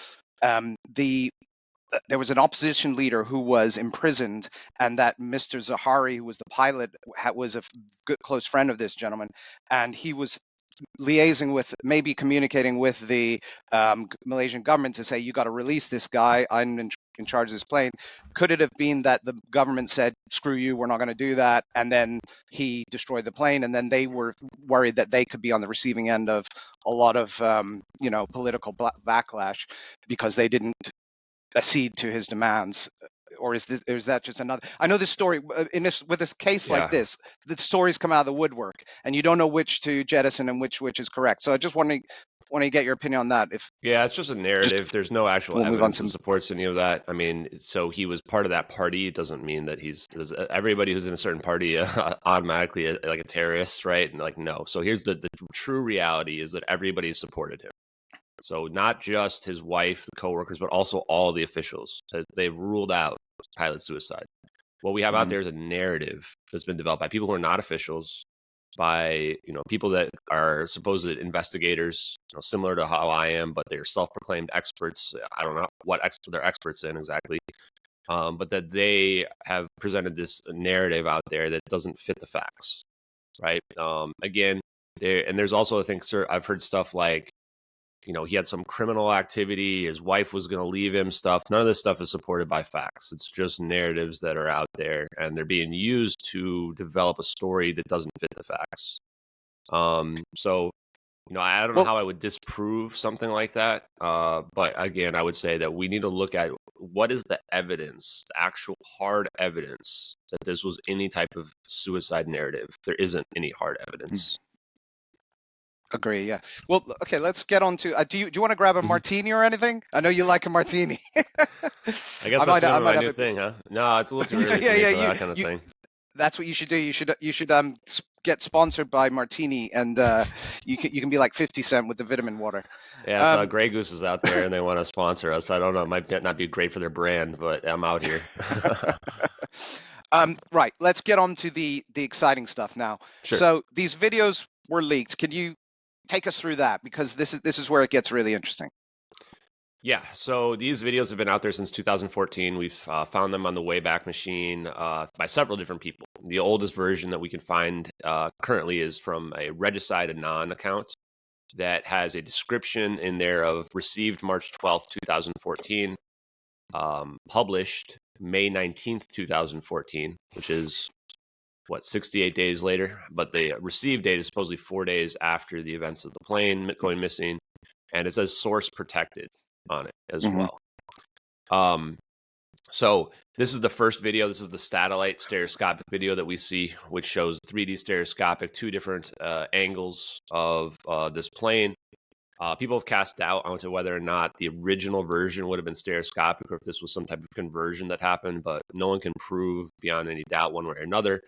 there was an opposition leader who was imprisoned, and that Mr. Zahari, who was the pilot, was a good close friend of this gentleman, and he was liaising with, maybe communicating with the Malaysian government to say, you got to release this guy, I'm in charge of this plane. Could it have been that the government said, screw you, we're not going to do that, and then he destroyed the plane, and then they were worried that they could be on the receiving end of a lot of political backlash because they didn't accede to his demands? Or is that just another? I know this story with this case like this, the stories come out of the woodwork, and you don't know which to jettison and which is correct. So I just want to get your opinion on that. It's just a narrative. There's no actual evidence that supports any of that. I mean, so he was part of that party. It doesn't mean that everybody who's in a certain party automatically like a terrorist, right? And no. So here's the true reality is that everybody supported him. So not just his wife, the coworkers, but also all the officials. They've ruled out pilot suicide. What we have out there is a narrative that's been developed by people who are not officials, by people that are supposed investigators, similar to how I am, but they're self-proclaimed experts. I don't know what they're experts in exactly, but that they have presented this narrative out there that doesn't fit the facts, right? Again, And there's also, I think, sir, I've heard stuff like, you know, he had some criminal activity, his wife was going to leave him, stuff. None of this stuff is supported by facts. It's just narratives that are out there, and they're being used to develop a story that doesn't fit the facts. So, you know, I don't know how I would disprove something like that. But again, I would say that we need to look at what is the evidence, the actual hard evidence that this was any type of suicide narrative. There isn't any hard evidence. Agree. Yeah. Well, okay. Let's get on to. Do you want to grab a martini or anything? I know you like a martini. I guess that's my new thing, huh? No, it's a little too early for me for that kind of thing. That's what you should do. You should get sponsored by Martini, and you can be like 50 Cent with the vitamin water. Yeah, if Grey Goose is out there and they want to sponsor us, I don't know. It might not be great for their brand, but I'm out here. Right. Let's get on to the exciting stuff now. Sure. So these videos were leaked. Can you take us through that, because this is where it gets really interesting? Yeah, so these videos have been out there since 2014. We've found them on the Wayback Machine by several different people. The oldest version that we can find currently is from a Regicide Anon account that has a description in there of received March 12th, 2014, published May 19th, 2014, which is 68 days later, but the received date is supposedly 4 days after the events of the plane going missing, and it says source protected on it as well. So this is the first video. This is the satellite stereoscopic video that we see, which shows 3D stereoscopic, two different angles of this plane. People have cast doubt onto whether or not the original version would have been stereoscopic or if this was some type of conversion that happened, but no one can prove beyond any doubt one way or another.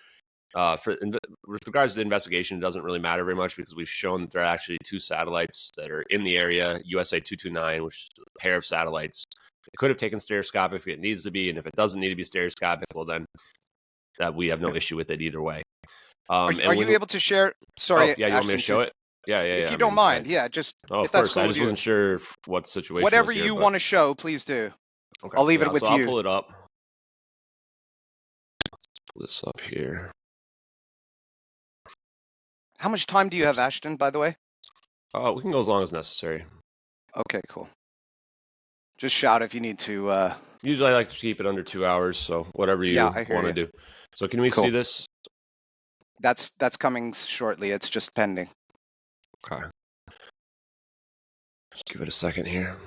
With regards to the investigation, it doesn't really matter very much because we've shown that there are actually two satellites that are in the area, USA 229, which is a pair of satellites. It could have taken stereoscopic if it needs to be, and if it doesn't need to be stereoscopic, well then we have no issue with it either way. Are you able to share? Sorry, you want me to show it? Yeah. If you don't mind, just. Oh, if of course. That's cool I just wasn't sure what the situation. Whatever was here, you want to show, please do. Okay. I'll leave it with you. I'll pull it up. Pull this up here. How much time do you have, Ashton, by the way? We can go as long as necessary. Okay, cool. Just shout if you need to. Usually I like to keep it under 2 hours, so whatever you want to do. So can we see this? That's coming shortly. It's just pending. Okay. Just give it a second here.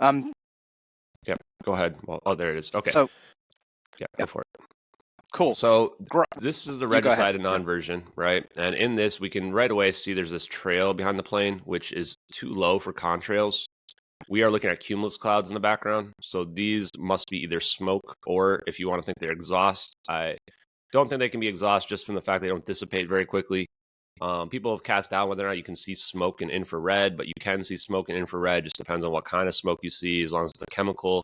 Yep, go ahead. Oh, there it is. Okay. So, go for it. Cool. So this is the Regicide Anon version, right? And in this, we can right away see there's this trail behind the plane, which is too low for contrails. We are looking at cumulus clouds in the background. So these must be either smoke or, if you want to think they're exhaust, I don't think they can be exhaust just from the fact they don't dissipate very quickly. People have cast doubt whether or not you can see smoke in infrared, but you can see smoke in infrared. Just depends on what kind of smoke you see, as long as it's a chemical.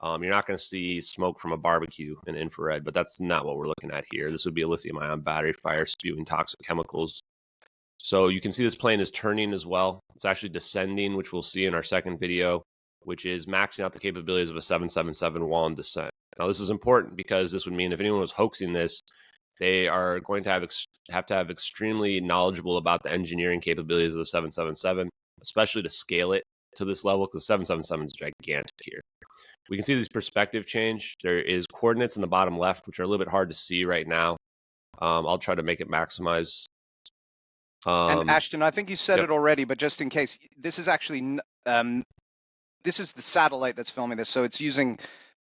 You're not going to see smoke from a barbecue in infrared, but that's not what we're looking at here. This would be a lithium-ion battery fire spewing toxic chemicals. So you can see this plane is turning as well. It's actually descending, which we'll see in our second video, which is maxing out the capabilities of a 777 while in descent. Now, this is important because this would mean if anyone was hoaxing this, they are going to have to have extremely knowledgeable about the engineering capabilities of the 777, especially to scale it to this level, because the 777 is gigantic here. We can see this perspective change. There is coordinates in the bottom left, which are a little bit hard to see right now. I'll try to make it maximize. And Ashton, I think you said it already, but just in case, this is actually this is the satellite that's filming this, so it's using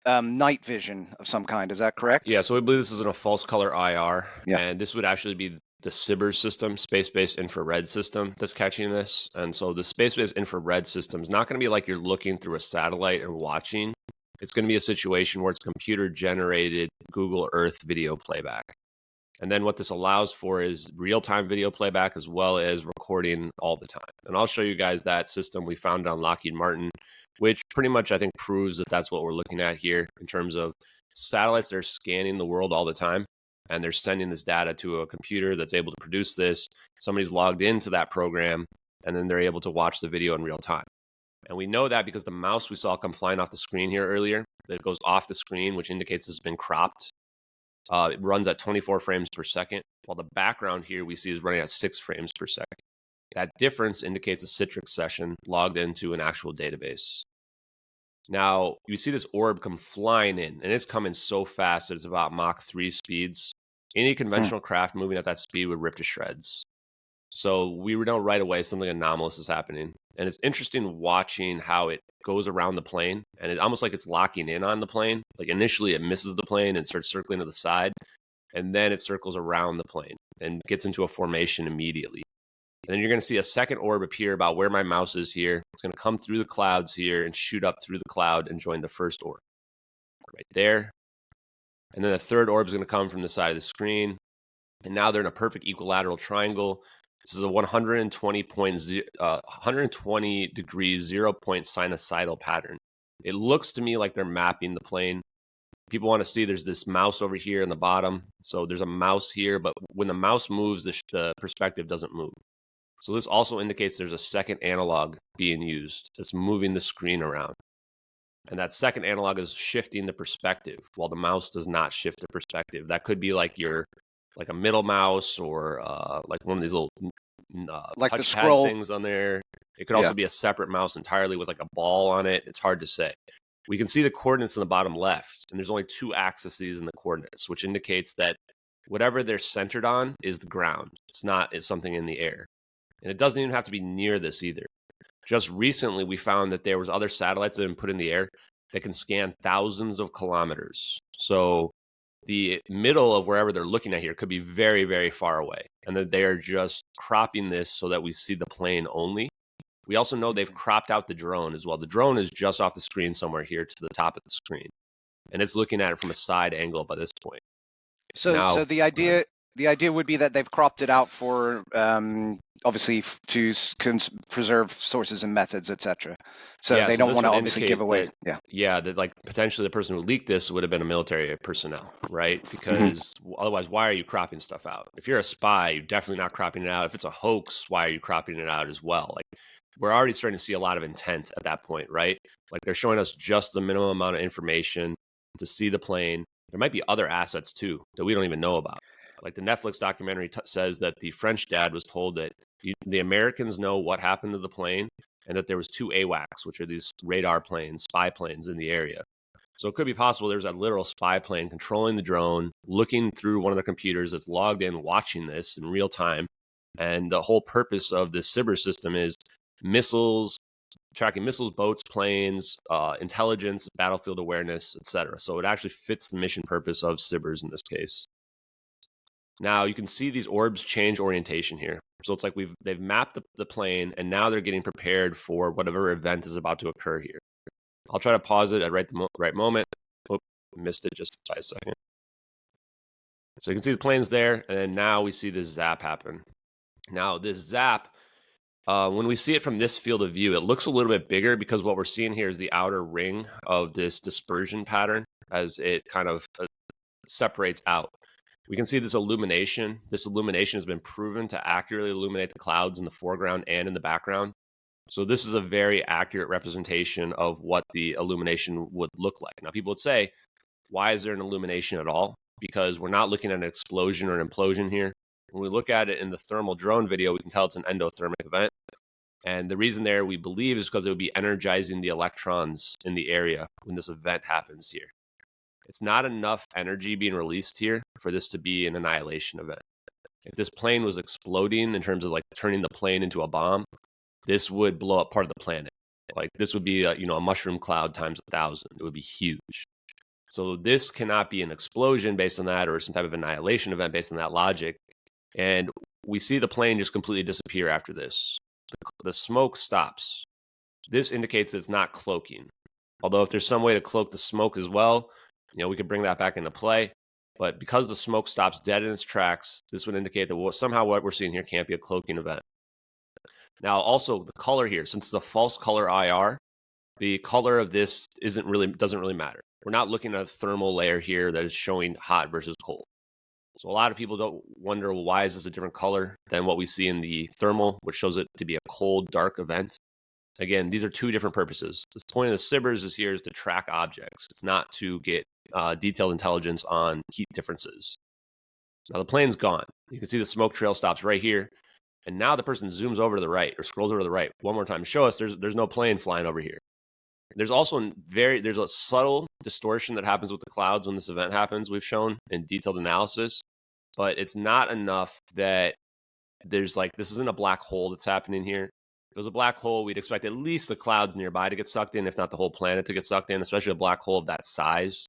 night vision of some kind. Is that correct? Yeah. So we believe this is in a false color IR, and this would actually be the SBIRS system, space-based infrared system, that's catching this. And so the space-based infrared system is not going to be like you're looking through a satellite and watching. It's going to be a situation where it's computer-generated Google Earth video playback. And then what this allows for is real-time video playback as well as recording all the time. And I'll show you guys that system we found on Lockheed Martin, which pretty much I think proves that that's what we're looking at here in terms of satellites that are scanning the world all the time. And they're sending this data to a computer that's able to produce this. Somebody's logged into that program, and then they're able to watch the video in real time. And we know that because the mouse we saw come flying off the screen here earlier, that goes off the screen, which indicates this has been cropped. It runs at 24 frames per second, while the background here we see is running at 6 frames per second. That difference indicates a Citrix session logged into an actual database. Now, you see this orb come flying in, and it's coming so fast that it's about Mach 3 speeds. Any conventional craft moving at that speed would rip to shreds. So we know right away something anomalous is happening. And it's interesting watching how it goes around the plane, and it's almost like it's locking in on the plane. Like initially it misses the plane and starts circling to the side, and then it circles around the plane and gets into a formation immediately. And then you're going to see a second orb appear about where my mouse is here. It's going to come through the clouds here and shoot up through the cloud and join the first orb right there. And then a third orb is going to come from the side of the screen. And now they're in a perfect equilateral triangle. This is a 120 degrees 0 point sinusoidal pattern. It looks to me like they're mapping the plane. People want to see there's this mouse over here in the bottom. So there's a mouse here, but when the mouse moves, the perspective doesn't move. So this also indicates there's a second analog being used that's moving the screen around. And that second analog is shifting the perspective while the mouse does not shift the perspective. That could be like a middle mouse or like one of these little like the touchpad scroll things on there. It could also be a separate mouse entirely with like a ball on it. It's hard to say. We can see the coordinates in the bottom left, and there's only 2 axes in the coordinates, which indicates that whatever they're centered on is the ground. It's something in the air. And it doesn't even have to be near this either. Just recently, we found that there was other satellites that have been put in the air that can scan thousands of kilometers. So the middle of wherever they're looking at here could be very, very far away. And that they are just cropping this so that we see the plane only. We also know they've cropped out the drone as well. The drone is just off the screen somewhere here to the top of the screen. And it's looking at it from a side angle by this point. So the idea would be that they've cropped it out for obviously to preserve sources and methods, etc. So they don't want to obviously give away. That like potentially the person who leaked this would have been a military personnel, right? Because otherwise, why are you cropping stuff out? If you're a spy, you're definitely not cropping it out. If it's a hoax, why are you cropping it out as well? Like we're already starting to see a lot of intent at that point, right? Like they're showing us just the minimum amount of information to see the plane. There might be other assets too that we don't even know about. Like the Netflix documentary says that the French dad was told that the Americans know what happened to the plane and that there was 2 AWACS, which are these radar planes, spy planes in the area. So it could be possible there's a literal spy plane controlling the drone, looking through one of the computers that's logged in, watching this in real time. And the whole purpose of this cyber system is missiles, tracking missiles, boats, planes, intelligence, battlefield awareness, etc. So it actually fits the mission purpose of cybers in this case. Now you can see these orbs change orientation here. So it's like they've mapped the plane, and now they're getting prepared for whatever event is about to occur here. I'll try to pause it at the right moment. Oh, missed it just by a second. So you can see the plane's there, and then now we see this zap happen. Now this zap, when we see it from this field of view, it looks a little bit bigger because what we're seeing here is the outer ring of this dispersion pattern as it kind of separates out. We can see this illumination. This illumination has been proven to accurately illuminate the clouds in the foreground and in the background. So this is a very accurate representation of what the illumination would look like. Now, people would say, why is there an illumination at all? Because we're not looking at an explosion or an implosion here. When we look at it in the thermal drone video, we can tell it's an endothermic event. And the reason there, we believe, is because it would be energizing the electrons in the area when this event happens here. It's not enough energy being released here for this to be an annihilation event. If this plane was exploding in terms of like turning the plane into a bomb, this would blow up part of the planet. Like this would be a mushroom cloud times 1,000. It would be huge. So this cannot be an explosion based on that or some type of annihilation event based on that logic. And we see the plane just completely disappear after this. The smoke stops. This indicates that it's not cloaking. Although if there's some way to cloak the smoke as well, we could bring that back into play. But because the smoke stops dead in its tracks, this would indicate that somehow what we're seeing here can't be a cloaking event. Now, also the color here, since it's a false color IR, the color of this doesn't really matter. We're not looking at a thermal layer here that is showing hot versus cold. So a lot of people don't wonder, well, why is this a different color than what we see in the thermal, which shows it to be a cold, dark event. Again, these are 2 different purposes. The point of the cybers is to track objects. It's not to get detailed intelligence on heat differences. Now the plane's gone. You can see the smoke trail stops right here. And now the person zooms over to the right or scrolls over to the right one more time to show us there's no plane flying over here. There's also there's a subtle distortion that happens with the clouds when this event happens, we've shown in detailed analysis, but it's not enough that there's like, this isn't a black hole that's happening here. If it was a black hole, we'd expect at least the clouds nearby to get sucked in, if not the whole planet to get sucked in, especially a black hole of that size.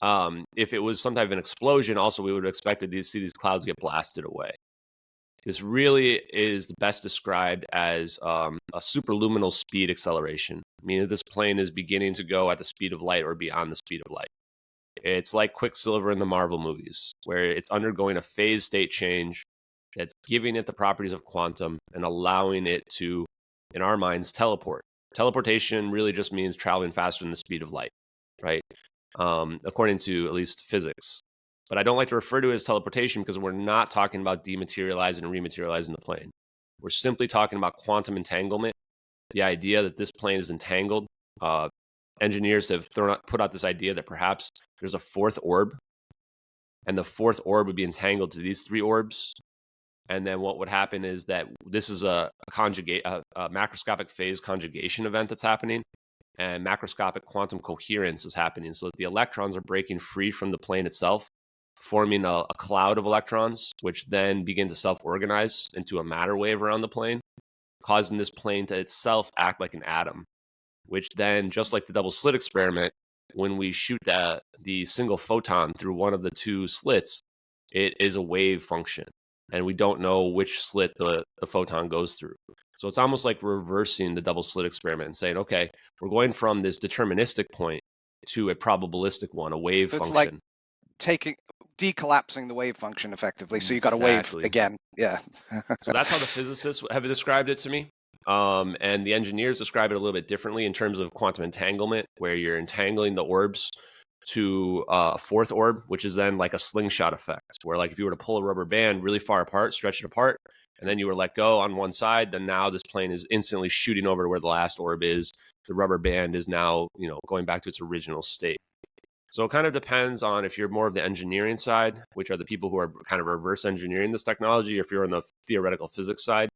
If it was some type of an explosion, also we would have expected to see these clouds get blasted away. This really is best described as a superluminal speed acceleration, meaning this plane is beginning to go at the speed of light or beyond the speed of light. It's like Quicksilver in the Marvel movies, where it's undergoing a phase state change that's giving it the properties of quantum and allowing it to, in our minds, teleport. Teleportation really just means traveling faster than the speed of light, right? According to at least physics. But I don't like to refer to it as teleportation because we're not talking about dematerializing and rematerializing the plane. We're simply talking about quantum entanglement, the idea that this plane is entangled. Engineers have put out this idea that perhaps there's a fourth orb, and the fourth orb would be entangled to these three orbs. And then what would happen is that this is a macroscopic phase conjugation event that's happening, and macroscopic quantum coherence is happening, so that the electrons are breaking free from the plane itself, forming a cloud of electrons, which then begin to self-organize into a matter wave around the plane, causing this plane to itself act like an atom, which then, just like the double slit experiment, when we shoot the single photon through one of the two slits, it is a wave function, and we don't know which slit the photon goes through. So it's almost like reversing the double slit experiment and saying, okay, we're going from this deterministic point to a probabilistic one, a wave function. Like decollapsing the wave function effectively. So you got a wave again. Yeah. So that's how the physicists have described it to me. And the engineers describe it a little bit differently in terms of quantum entanglement, where you're entangling the orbs to a fourth orb, which is then like a slingshot effect, where like if you were to pull a rubber band really far apart, stretch it apart, and then you were let go on one side, then now this plane is instantly shooting over to where the last orb is. The rubber band is now, going back to its original state. So it kind of depends on if you're more of the engineering side, which are the people who are kind of reverse engineering this technology, or if you're on the theoretical physics side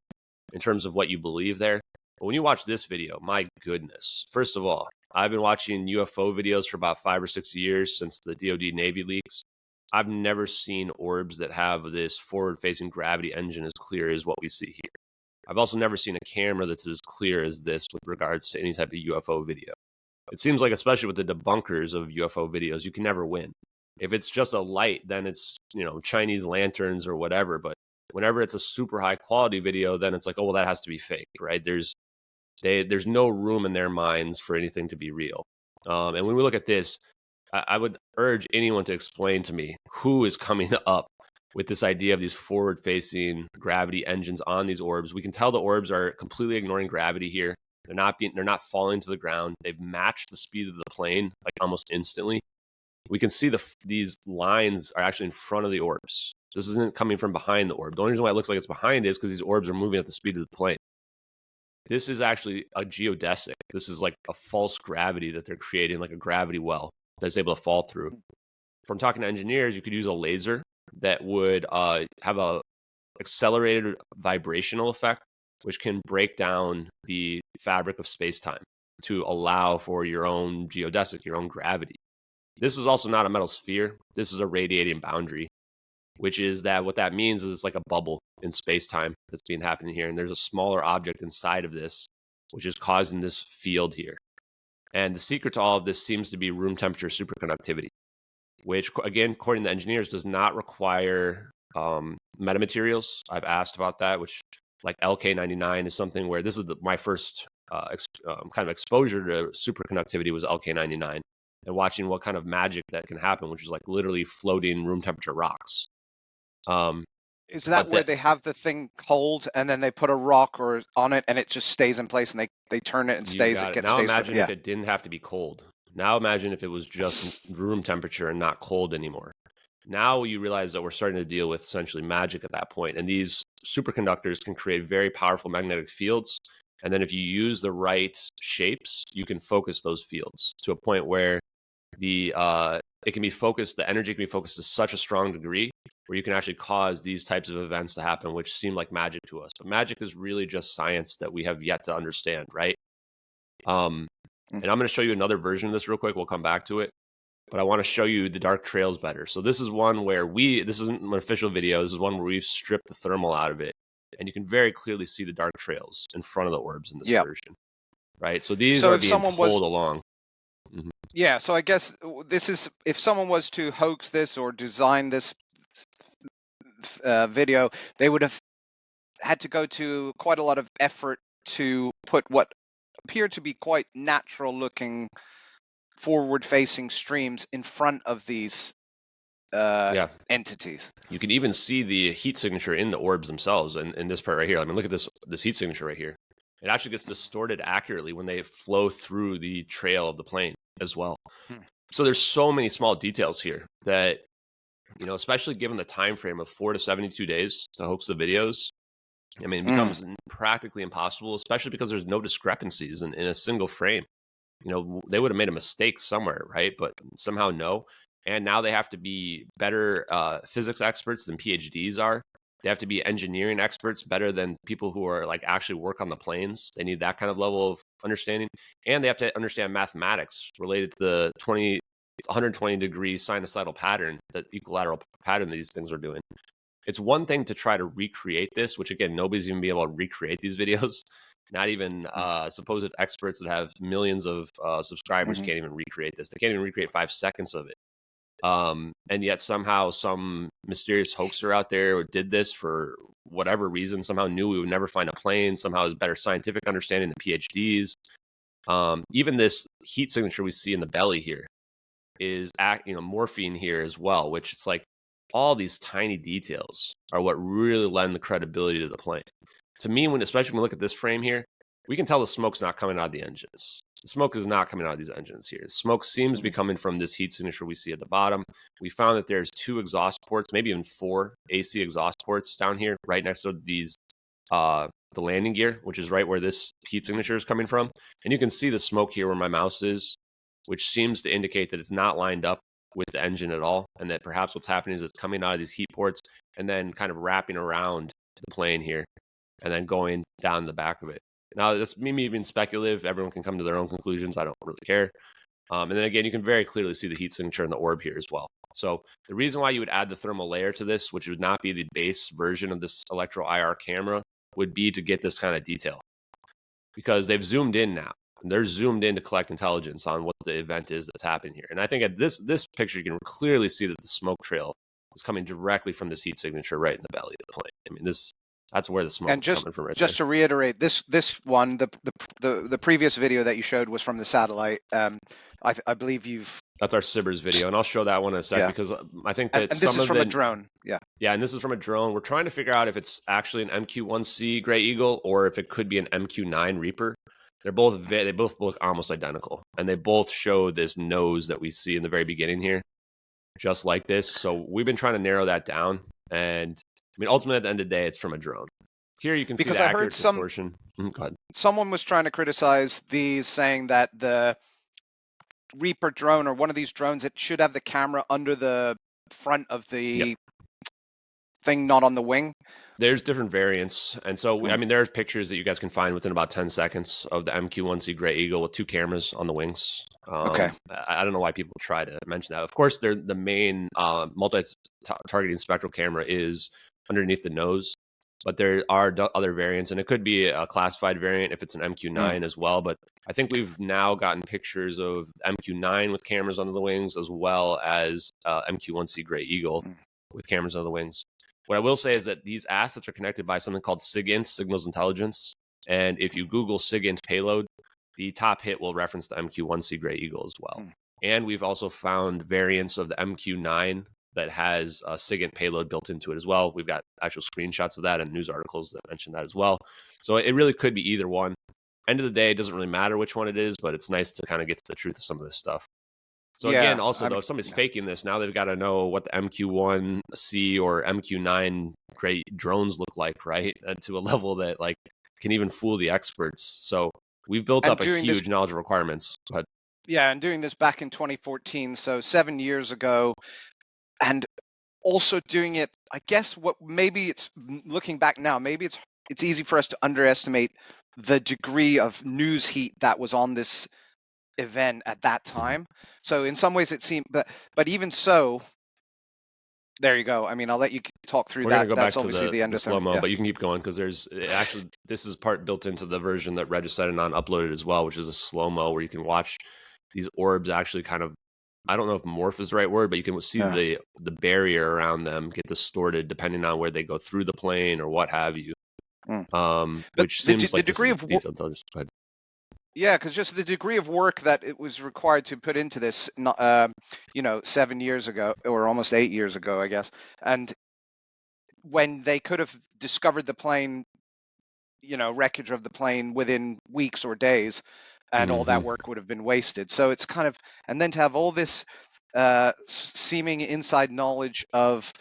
in terms of what you believe there. But when you watch this video, my goodness, first of all, I've been watching UFO videos for about 5 or 6 years since the DoD Navy leaks. I've never seen orbs that have this forward-facing gravity engine as clear as what we see here. I've also never seen a camera that's as clear as this with regards to any type of UFO video. It seems like, especially with the debunkers of UFO videos, you can never win. If it's just a light, then it's, Chinese lanterns or whatever. But whenever it's a super high quality video, then it's like, oh, well, that has to be fake, right? There's no room in their minds for anything to be real. And when we look at this, I would urge anyone to explain to me who is coming up with this idea of these forward-facing gravity engines on these orbs. We can tell the orbs are completely ignoring gravity here. They're not falling to the ground. They've matched the speed of the plane like almost instantly. We can see these lines are actually in front of the orbs. This isn't coming from behind the orb. The only reason why it looks like it's behind is because these orbs are moving at the speed of the plane. This is actually a geodesic. This is like a false gravity that they're creating, like a gravity well that's able to fall through. From talking to engineers, you could use a laser that would have a accelerated vibrational effect, which can break down the fabric of space-time to allow for your own geodesic, your own gravity. This is also not a metal sphere. This is a radiating boundary, which is that what that means is it's like a bubble in space-time that's been happening here. And there's a smaller object inside of this, which is causing this field here. And the secret to all of this seems to be room temperature superconductivity, which, again, according to engineers, does not require metamaterials. I've asked about that, which like LK99 is something where this is my first kind of exposure to superconductivity was LK99, and watching what kind of magic that can happen, which is like literally floating room temperature rocks. Is that where they have the thing cold and then they put a rock or on it and it just stays in place and they turn it and stays? Now imagine if it didn't have to be cold. Now imagine if it was just room temperature and not cold anymore. Now you realize that we're starting to deal with essentially magic at that point. And these superconductors can create very powerful magnetic fields. And then if you use the right shapes, you can focus those fields to a point where it can be focused, the energy can be focused to such a strong degree where you can actually cause these types of events to happen, which seem like magic to us. But magic is really just science that we have yet to understand, right? And I'm going to show you another version of this real quick. We'll come back to it. But I want to show you the dark trails better. So this is one where this isn't an official video. This is one where we've stripped the thermal out of it. And you can very clearly see the dark trails in front of the orbs in this version, right? So these are being pulled along. Mm-hmm. Yeah, so I guess this is, if someone was to hoax this or design this video, they would have had to go to quite a lot of effort to put what appear to be quite natural-looking, forward-facing streams in front of these entities. You can even see the heat signature in the orbs themselves, and in this part right here. I mean, look at this heat signature right here. It actually gets distorted accurately when they flow through the trail of the plane as well. So there's so many small details here that, especially given the time frame of 4 to 72 days to hoax the videos, I mean, it becomes practically impossible, especially because there's no discrepancies in a single frame. They would have made a mistake somewhere, right? But somehow no. And now they have to be better physics experts than PhDs are. They have to be engineering experts better than people who are like actually work on the planes. They need that kind of level of understanding. And they have to understand mathematics related to the 120-degree sinusoidal pattern, the equilateral pattern that these things are doing. It's one thing to try to recreate this, which again, nobody's even be able to recreate these videos. Not even supposed experts that have millions of subscribers can't even recreate this. They can't even recreate 5 seconds of it. And yet somehow some mysterious hoaxer out there did this for whatever reason, somehow knew we would never find a plane, somehow has better scientific understanding than PhDs. Even this heat signature we see in the belly here is morphine here as well, which it's like all these tiny details are what really lend the credibility to the plane. To me, especially when we look at this frame here, we can tell the smoke's not coming out of the engines. The smoke is not coming out of these engines here. The smoke seems to be coming from this heat signature we see at the bottom. We found that there's 2 exhaust ports, maybe even 4 AC exhaust ports down here, right next to these, the landing gear, which is right where this heat signature is coming from. And you can see the smoke here where my mouse is, which seems to indicate that it's not lined up with the engine at all, and that perhaps what's happening is it's coming out of these heat ports and then kind of wrapping around the plane here and then going down the back of it. Now, that's me being speculative. Everyone can come to their own conclusions. I don't really care. And then again, you can very clearly see the heat signature in the orb here as well. So the reason why you would add the thermal layer to this, which would not be the base version of this electro IR camera, would be to get this kind of detail. Because they've zoomed in now. And they're zoomed in to collect intelligence on what the event is that's happening here. And I think at this picture, you can clearly see that the smoke trail is coming directly from this heat signature right in the belly of the plane. I mean, that's where the smoke is coming from right just there. To reiterate, this one, the previous video that you showed was from the satellite. I believe that's our Sibbers video, and I'll show that one in a sec because I think that and this is from a drone. Yeah, and this is from a drone. We're trying to figure out if it's actually an MQ-1C Gray Eagle or if it could be an MQ-9 Reaper. They both look almost identical, and they both show this nose that we see in the very beginning here, just like this. So we've been trying to narrow that down, and I mean, ultimately, at the end of the day, it's from a drone. Here you can see the accurate distortion. Go ahead. Someone was trying to criticize these, saying that the Reaper drone or one of these drones, it should have the camera under the front of the thing, not on the wing. There's different variants. And so, I mean, there's pictures that you guys can find within about 10 seconds of the MQ-1C Gray Eagle with 2 cameras on the wings. Okay. I don't know why people try to mention that. Of course, the main multi-targeting spectral camera is underneath the nose, but there are other variants, and it could be a classified variant if it's an MQ-9 as well. But I think we've now gotten pictures of MQ-9 with cameras under the wings, as well as MQ-1C Gray Eagle with cameras under the wings. What I will say is that these assets are connected by something called SIGINT, Signals Intelligence. And if you Google SIGINT payload, the top hit will reference the MQ-1C Gray Eagle as well. And we've also found variants of the MQ-9 that has a SIGINT payload built into it as well. We've got actual screenshots of that and news articles that mention that as well. So it really could be either one. End of the day, it doesn't really matter which one it is, but it's nice to kind of get to the truth of some of this stuff. So again, also, though, if somebody's faking this, now they've got to know what the MQ-1C or MQ-9 Gray drones look like, right? To a level that like can even fool the experts. So we've built up a huge knowledge of requirements. But Yeah, and doing this back in 2014, so 7 years ago, and also doing it, I guess what maybe it's looking back now, maybe it's easy for us to underestimate the degree of news heat that was on this event at that time. So in some ways it seemed, but even so, there you go. I mean, I'll let you talk through We're gonna that. go That's back to obviously the end the of slow therm. mo, Yeah. but you can keep going because there's actually this is part built into the version that Regicide and uploaded as well, which is a slow mo where you can watch these orbs actually kind of, I don't know if morph is the right word, but you can see Yeah. the barrier around them get distorted depending on where they go through the plane or what have you. But Which seems the like this degree is of detailed. Go ahead. yeah, because just the degree of work that it was required to put into this, 7 years ago or almost 8 years ago, I guess, and when they could have discovered the plane, wreckage of the plane within weeks or days, and all that Mm-hmm. work would have been wasted. So it's kind of, and then to have all this seeming inside knowledge of,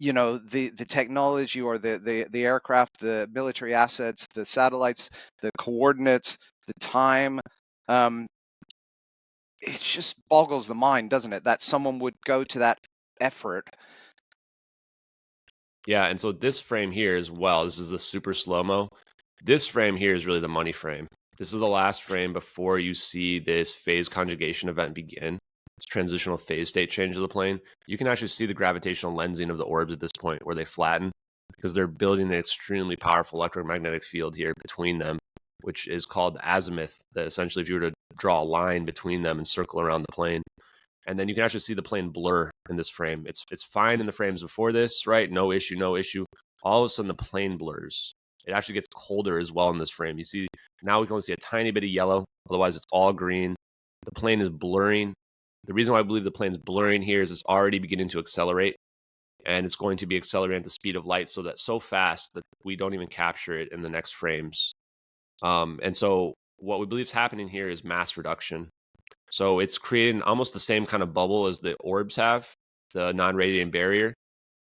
the technology or the aircraft, the military assets, the satellites, the coordinates, the time. Um, it just boggles the mind, doesn't it, that someone would go to that effort. Yeah, and so this frame here as well, this is the super slow-mo. This frame here is really the money frame. This is the last frame before you see this phase conjugation event begin. This transitional phase state change of the plane. You can actually see the gravitational lensing of the orbs at this point where they flatten because they're building an extremely powerful electromagnetic field here between them, which is called the azimuth, that essentially if you were to draw a line between them and circle around the plane, and then you can actually see the plane blur in this frame. It's fine in the frames before this, right? No issue, no issue. All of a sudden, the plane blurs. It actually gets colder as well in this frame. You see, now we can only see a tiny bit of yellow. Otherwise, it's all green. The plane is blurring. The reason why I believe the plane's blurring here is it's already beginning to accelerate, and it's going to be accelerating at the speed of light so fast that we don't even capture it in the next frames. And so what we believe is happening here is mass reduction. So it's creating almost the same kind of bubble as the orbs have, the non-radiating barrier,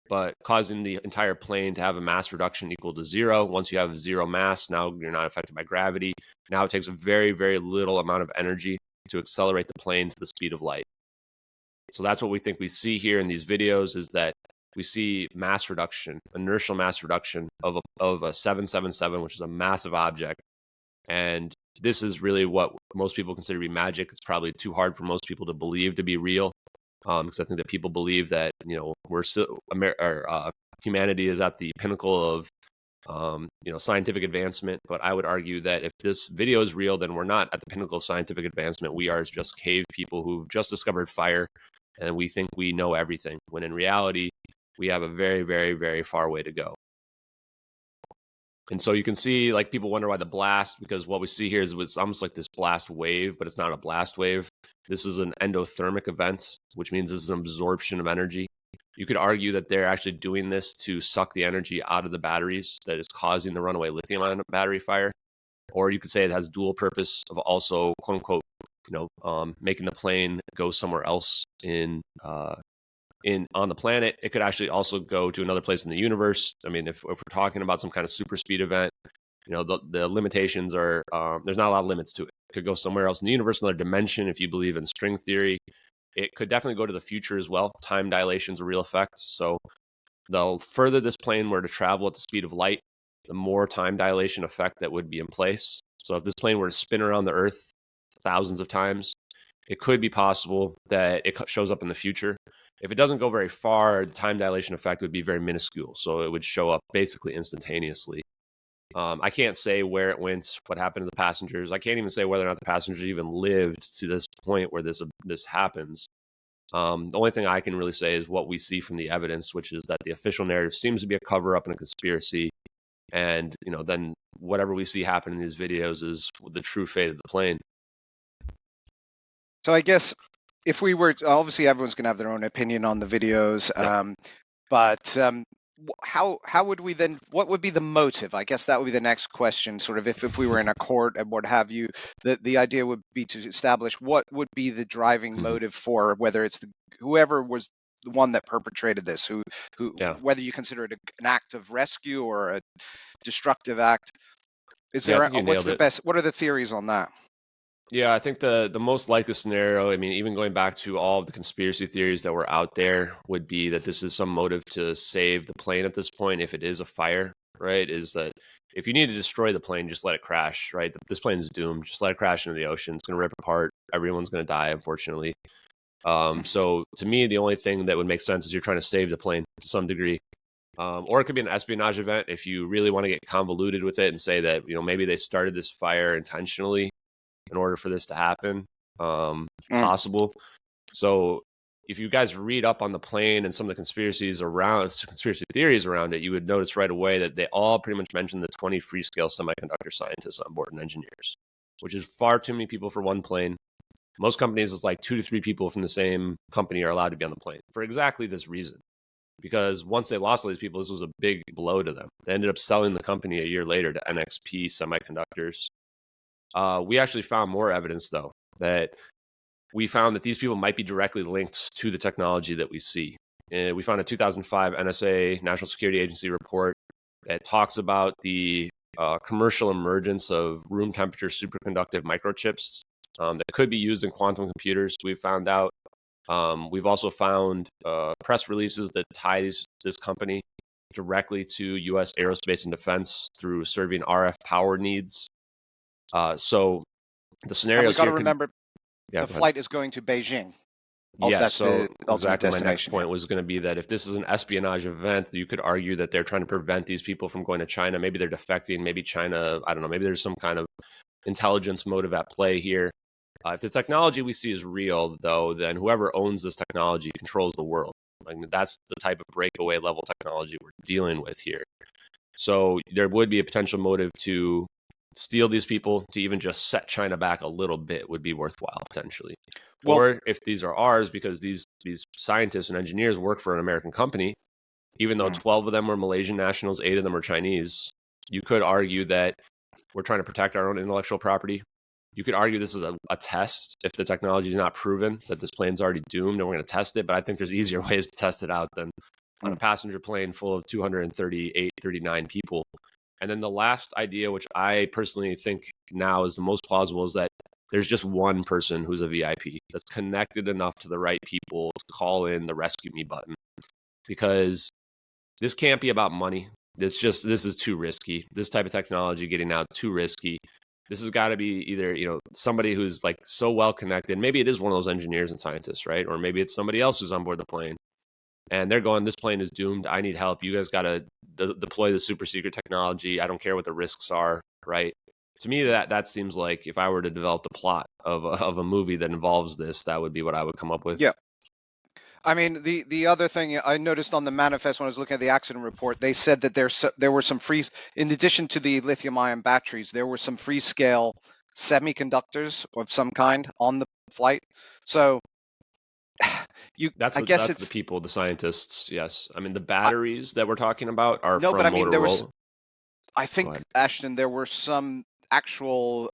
but causing the entire plane to have a mass reduction equal to zero. Once you have zero mass, now you're not affected by gravity. Now it takes a very, very little amount of energy to accelerate the plane to the speed of light. So that's what we think we see here in these videos, is that we see mass reduction, inertial mass reduction of a 777, which is a massive object. And this is really what most people consider to be magic. It's probably too hard for most people to believe to be real, because I think that people believe that we're still humanity is at the pinnacle of scientific advancement. But I would argue that if this video is real, then we're not at the pinnacle of scientific advancement. We are just cave people who've just discovered fire, and we think we know everything, when in reality we have a very, very, very far way to go. And so you can see, like, people wonder why the blast, because what we see here is it's almost like this blast wave, but it's not a blast wave. This is an endothermic event, which means this is an absorption of energy. You could argue that they're actually doing this to suck the energy out of the batteries that is causing the runaway lithium-ion battery fire. Or you could say it has dual purpose of also, quote unquote, making the plane go somewhere else on the planet. It could actually also go to another place in the universe. I mean, if we're talking about some kind of super speed event, the limitations are, there's not a lot of limits to it. It could go somewhere else in the universe, another dimension, if you believe in string theory. It could definitely go to the future as well. Time dilation is a real effect. So the further this plane were to travel at the speed of light, the more time dilation effect that would be in place. So if this plane were to spin around the Earth thousands of times, it could be possible that it shows up in the future. If it doesn't go very far, the time dilation effect would be very minuscule. So it would show up basically instantaneously. I can't say where it went, what happened to the passengers. I can't even say whether or not the passengers even lived to this point where this happens. The only thing I can really say is what we see from the evidence, which is that the official narrative seems to be a cover-up and a conspiracy. And, then whatever we see happen in these videos is the true fate of the plane. So I guess if we were obviously everyone's going to have their own opinion on the videos, but how would we then? What would be the motive? I guess that would be the next question. Sort of if we were in a court and what have you, the idea would be to establish what would be the driving motive for whether it's whoever was the one that perpetrated this, whether you consider it an act of rescue or a destructive act. I think you What's nailed the it. best? What are the theories on that? Yeah, I think the most likely scenario, I mean, even going back to all of the conspiracy theories that were out there, would be that this is some motive to save the plane at this point, if it is a fire, right? Is that if you need to destroy the plane, just let it crash, right? This plane is doomed. Just let it crash into the ocean. It's going to rip apart. Everyone's going to die, unfortunately. So to me, the only thing that would make sense is you're trying to save the plane to some degree. Or it could be an espionage event if you really want to get convoluted with it and say that, maybe they started this fire intentionally in order for this to happen. It's possible. So if you guys read up on the plane and some of the conspiracy theories around it, you would notice right away that they all pretty much mention the 20 free-scale semiconductor scientists on board and engineers, which is far too many people for one plane. Most companies, it's like 2 to 3 people from the same company are allowed to be on the plane for exactly this reason. Because once they lost all these people, this was a big blow to them. They ended up selling the company a year later to NXP Semiconductors. We actually found more evidence, though, that we found that these people might be directly linked to the technology that we see. And we found a 2005 NSA, National Security Agency report that talks about the commercial emergence of room temperature superconductive microchips that could be used in quantum computers. We've found out. We've also found press releases that tie this company directly to U.S. aerospace and defense through serving RF power needs. So the scenarios we've got to remember the go flight is going to Beijing. Yeah, that's so the ultimate exactly. My next destination. point was going to be that if this is an espionage event, you could argue that they're trying to prevent these people from going to China. Maybe they're defecting. Maybe China, I don't know, maybe there's some kind of intelligence motive at play here. If the technology we see is real, though, then whoever owns this technology controls the world. Like, that's the type of breakaway level technology we're dealing with here. So there would be a potential motive to steal these people, to even just set China back a little bit would be worthwhile potentially. Well, or if these are ours, because these scientists and engineers work for an American company, even though 12 of them were Malaysian nationals, 8 of them are Chinese, you could argue that we're trying to protect our own intellectual property. You could argue this is a test if the technology is not proven, that this plane's already doomed and we're going to test it. But I think there's easier ways to test it out than on a passenger plane full of 238, 39 people. And then the last idea, which I personally think now is the most plausible, is that there's just one person who's a VIP that's connected enough to the right people to call in the rescue me button. Because this can't be about money. This is too risky. This type of technology getting out, too risky. This has got to be either, somebody who's like so well connected. Maybe it is one of those engineers and scientists, right? Or maybe it's somebody else who's on board the plane. And they're going, this plane is doomed. I need help. You guys got to deploy the super secret technology. I don't care what the risks are, right? To me, that seems like if I were to develop the plot of a movie that involves this, that would be what I would come up with. Yeah. I mean, the other thing I noticed on the manifest when I was looking at the accident report, they said that there were some free, in addition to the lithium-ion batteries, there were some free-scale semiconductors of some kind on the flight. So, that's the people, the scientists. Yes, I mean the batteries that we're talking about are from Motorola. There was, I think, Ashton, there were some actual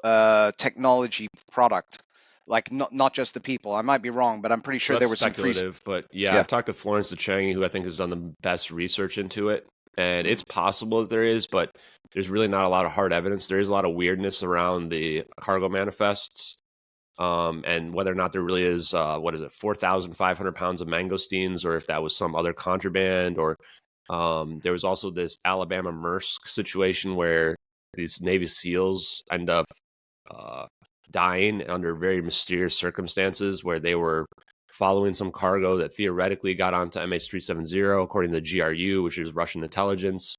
technology product. Like not just the people. I might be wrong, but I'm pretty sure there was some speculative. But yeah, I've talked to Florence DeChang, who I think has done the best research into it, and it's possible that there is, but there's really not a lot of hard evidence. There is a lot of weirdness around the cargo manifests, and whether or not there really is 4,500 pounds of mangosteens, or if that was some other contraband, or there was also this Alabama Maersk situation where these Navy SEALs end up dying under very mysterious circumstances, where they were following some cargo that theoretically got onto MH370, according to the GRU, which is Russian intelligence.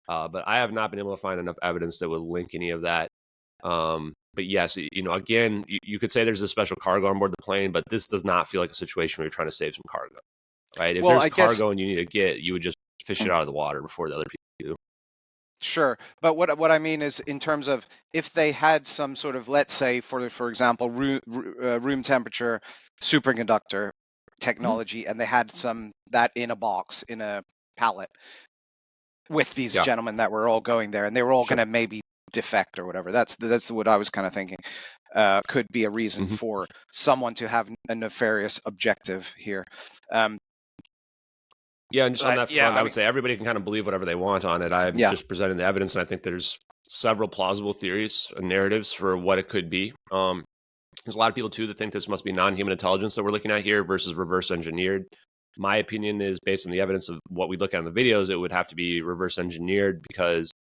But I have not been able to find enough evidence that would link any of that. But yes, again, you could say there's a special cargo on board the plane, but this does not feel like a situation where you're trying to save some cargo, right? If there's cargo and you need to get, you would just fish it out of the water before the other people do. Sure, but what I mean is, in terms of if they had some sort of, let's say, for example, room temperature superconductor technology, and they had that in a box, in a pallet, with these gentlemen that were all going there, and they were all going to maybe defect or whatever. That's what I was kind of thinking. Could be a reason for someone to have a nefarious objective here. Yeah, and just on that front, I would say everybody can kind of believe whatever they want on it. I'm just presenting the evidence, and I think there's several plausible theories and narratives for what it could be. There's a lot of people too that think this must be non-human intelligence that we're looking at here versus reverse engineered. My opinion is, based on the evidence of what we look at in the videos, it would have to be reverse engineered because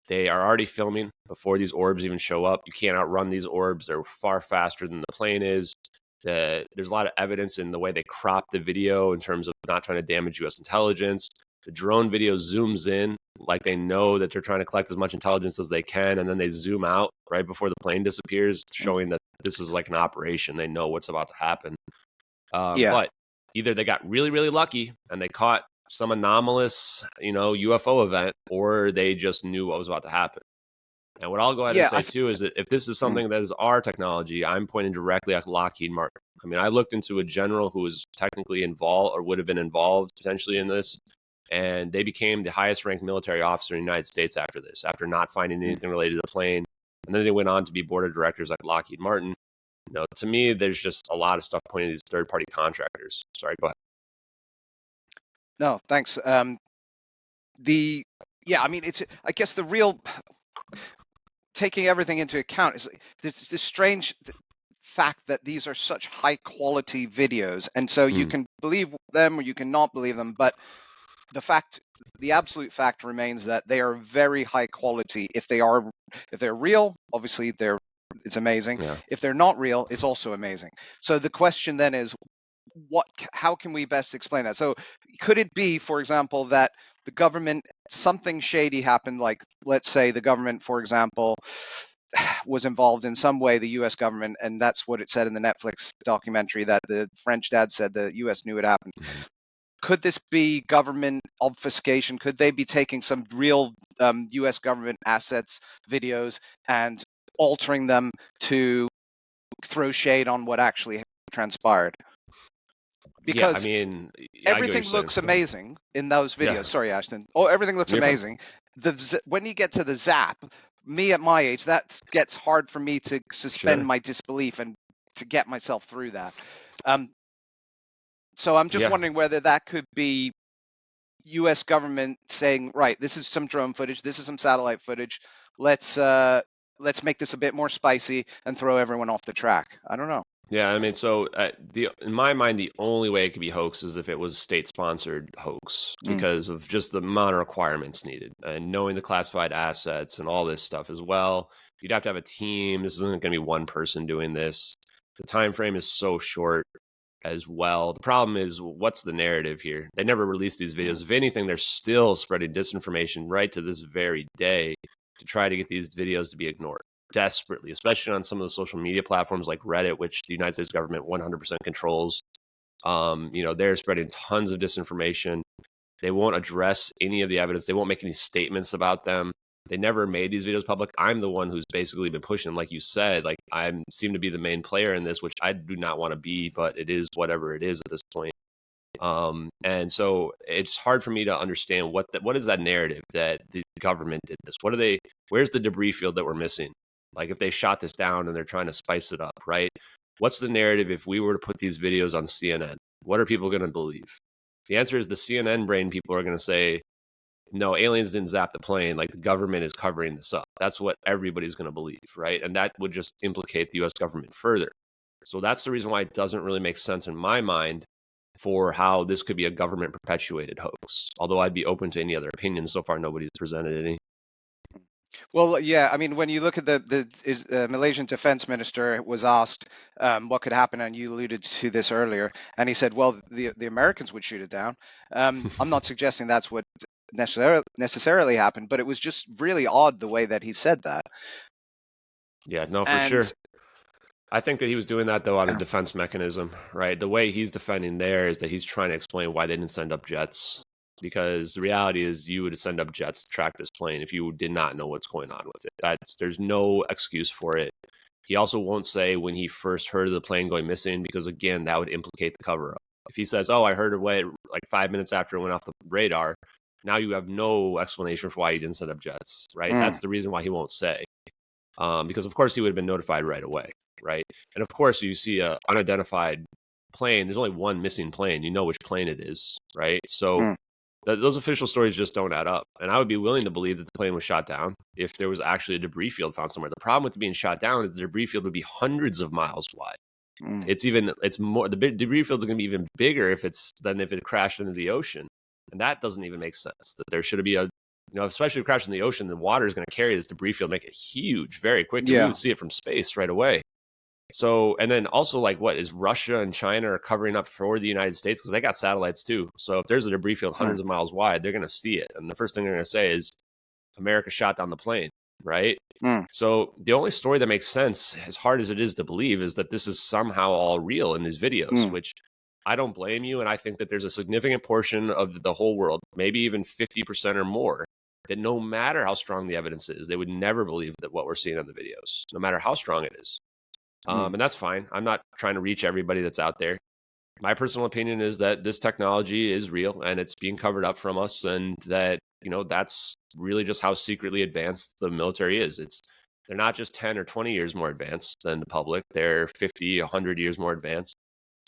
they are already filming before these orbs even show up. You can't outrun these orbs. They're far faster than the plane is. There's a lot of evidence in the way they crop the video in terms of not trying to damage U.S. intelligence. The drone video zooms in like they know that they're trying to collect as much intelligence as they can, and then they zoom out right before the plane disappears, showing that this is like an operation. They know what's about to happen. But either they got really, really lucky and they caught some anomalous, UFO event, or they just knew what was about to happen. And what I'll go ahead and say too is that if this is something that is our technology, I'm pointing directly at Lockheed Martin. I mean, I looked into a general who was technically involved or would have been involved potentially in this, and they became the highest ranked military officer in the United States after this, after not finding anything related to the plane. And then they went on to be board of directors at Lockheed Martin. To me, there's just a lot of stuff pointing to these third-party contractors. Sorry, go ahead. No, thanks. I mean, I guess the real taking everything into account is this strange fact that these are such high quality videos, and so you can believe them or you can not believe them, but the absolute fact remains that they are very high quality. If they're real, obviously it's amazing. Yeah. If they're not real, it's also amazing. So the question then is, how can we best explain that? So could it be, for example, that the government, something shady happened, like let's say the government, for example, was involved in some way, the US government, and that's what it said in the Netflix documentary, that the French dad said the US knew it happened. Could this be government obfuscation? Could they be taking some real US government assets, videos, and altering them to throw shade on what actually transpired? Because everything looks amazing in those videos. Yeah. Sorry, Ashton. Everything looks amazing. When you get to the zap, me at my age, that gets hard for me to suspend my disbelief and to get myself through that. So I'm just wondering whether that could be U.S. government saying, right, this is some drone footage, this is some satellite footage. Let's make this a bit more spicy and throw everyone off the track. I don't know. Yeah, I mean, so in my mind, the only way it could be hoax is if it was state-sponsored hoax because of just the amount of requirements needed and knowing the classified assets and all this stuff as well. You'd have to have a team. This isn't going to be one person doing this. The time frame is so short as well. The problem is, what's the narrative here? They never released these videos. If anything, they're still spreading disinformation right to this very day to try to get these videos to be ignored. Desperately, especially on some of the social media platforms like Reddit, which the United States government 100% controls. They're spreading tons of disinformation. They won't address any of the evidence. They won't make any statements about them. They never made these videos public. I'm the one who's basically been pushing, like you said, like I seem to be the main player in this, which I do not want to be, but it is whatever it is at this point. And so it's hard for me to understand what is that narrative that the government did this. Where's the debris field that we're missing? Like if they shot this down and they're trying to spice it up, right? What's the narrative if we were to put these videos on CNN? What are people going to believe? The answer is the CNN brain people are going to say, no, aliens didn't zap the plane. Like the government is covering this up. That's what everybody's going to believe, right? And that would just implicate the U.S. government further. So that's the reason why it doesn't really make sense in my mind for how this could be a government perpetuated hoax. Although I'd be open to any other opinions. So far, nobody's presented any. Well, yeah, I mean, when you look at the Malaysian defense minister was asked what could happen, and you alluded to this earlier, and he said, well, the Americans would shoot it down. I'm not suggesting that's what necessarily happened, but it was just really odd the way that he said that. Yeah, no, for sure. I think that he was doing that, though, on a defense mechanism, right? The way he's defending there is that he's trying to explain why they didn't send up jets. Because the reality is you would send up jets to track this plane if you did not know what's going on with it. There's no excuse for it. He also won't say when he first heard of the plane going missing, because, again, that would implicate the cover-up. If he says, I heard it like 5 minutes after it went off the radar, now you have no explanation for why he didn't send up jets, right? That's the reason why he won't say. Because, of course, he would have been notified right away, right? And, of course, you see an unidentified plane. There's only one missing plane. You know which plane it is, right? So Those official stories just don't add up. And I would be willing to believe that the plane was shot down if there was actually a debris field found somewhere. The problem with it being shot down is the debris field would be hundreds of miles wide. It's more, the debris fields are going to be even bigger than if it crashed into the ocean. And that doesn't even make sense. That there should be especially if it crashed in the ocean, the water is going to carry this debris field, make it huge very quickly. We would see it from space right away. So, and then also, like, what is Russia and China are covering up for the United States because they got satellites too. So if there's a debris field hundreds of miles wide, they're going to see it. And the first thing they're going to say is America shot down the plane, right? So the only story that makes sense, as hard as it is to believe, is that this is somehow all real in these videos, which I don't blame you. And I think that there's a significant portion of the whole world, maybe even 50% or more, that no matter how strong the evidence is, they would never believe that what we're seeing on the videos, no matter how strong it is. And that's fine. I'm not trying to reach everybody that's out there. My personal opinion is that this technology is real and it's being covered up from us, and that, that's really just how secretly advanced the military is. They're not just 10 or 20 years more advanced than the public. They're 50, 100 years more advanced.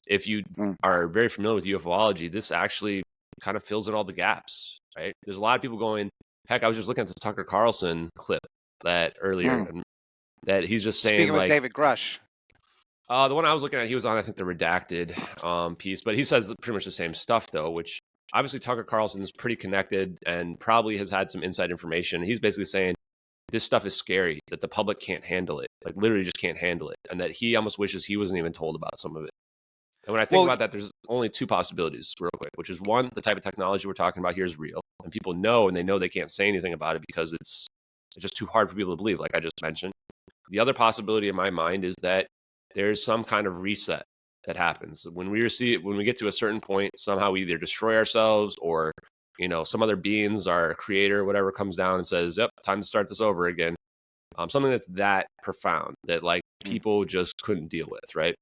If you are very familiar with ufology, this actually kind of fills in all the gaps, right? There's a lot of people going, heck, I was just looking at the Tucker Carlson clip that earlier, that he's just saying, speaking with like, David Grush. The one I was looking at, he was on, I think, the redacted piece, but he says pretty much the same stuff, though, which obviously Tucker Carlson is pretty connected and probably has had some inside information. He's basically saying this stuff is scary, that the public can't handle it, like literally just can't handle it, and that he almost wishes he wasn't even told about some of it. And when I think about that, there's only two possibilities real quick, which is one, the type of technology we're talking about here is real, and people know, and they know they can't say anything about it because it's just too hard for people to believe, like I just mentioned. The other possibility in my mind is that there's some kind of reset that happens when we get to a certain point. Somehow we either destroy ourselves, or some other beings, our creator, whatever, comes down and says, "Yep, time to start this over again." Something that's that profound that, like, people just couldn't deal with, right?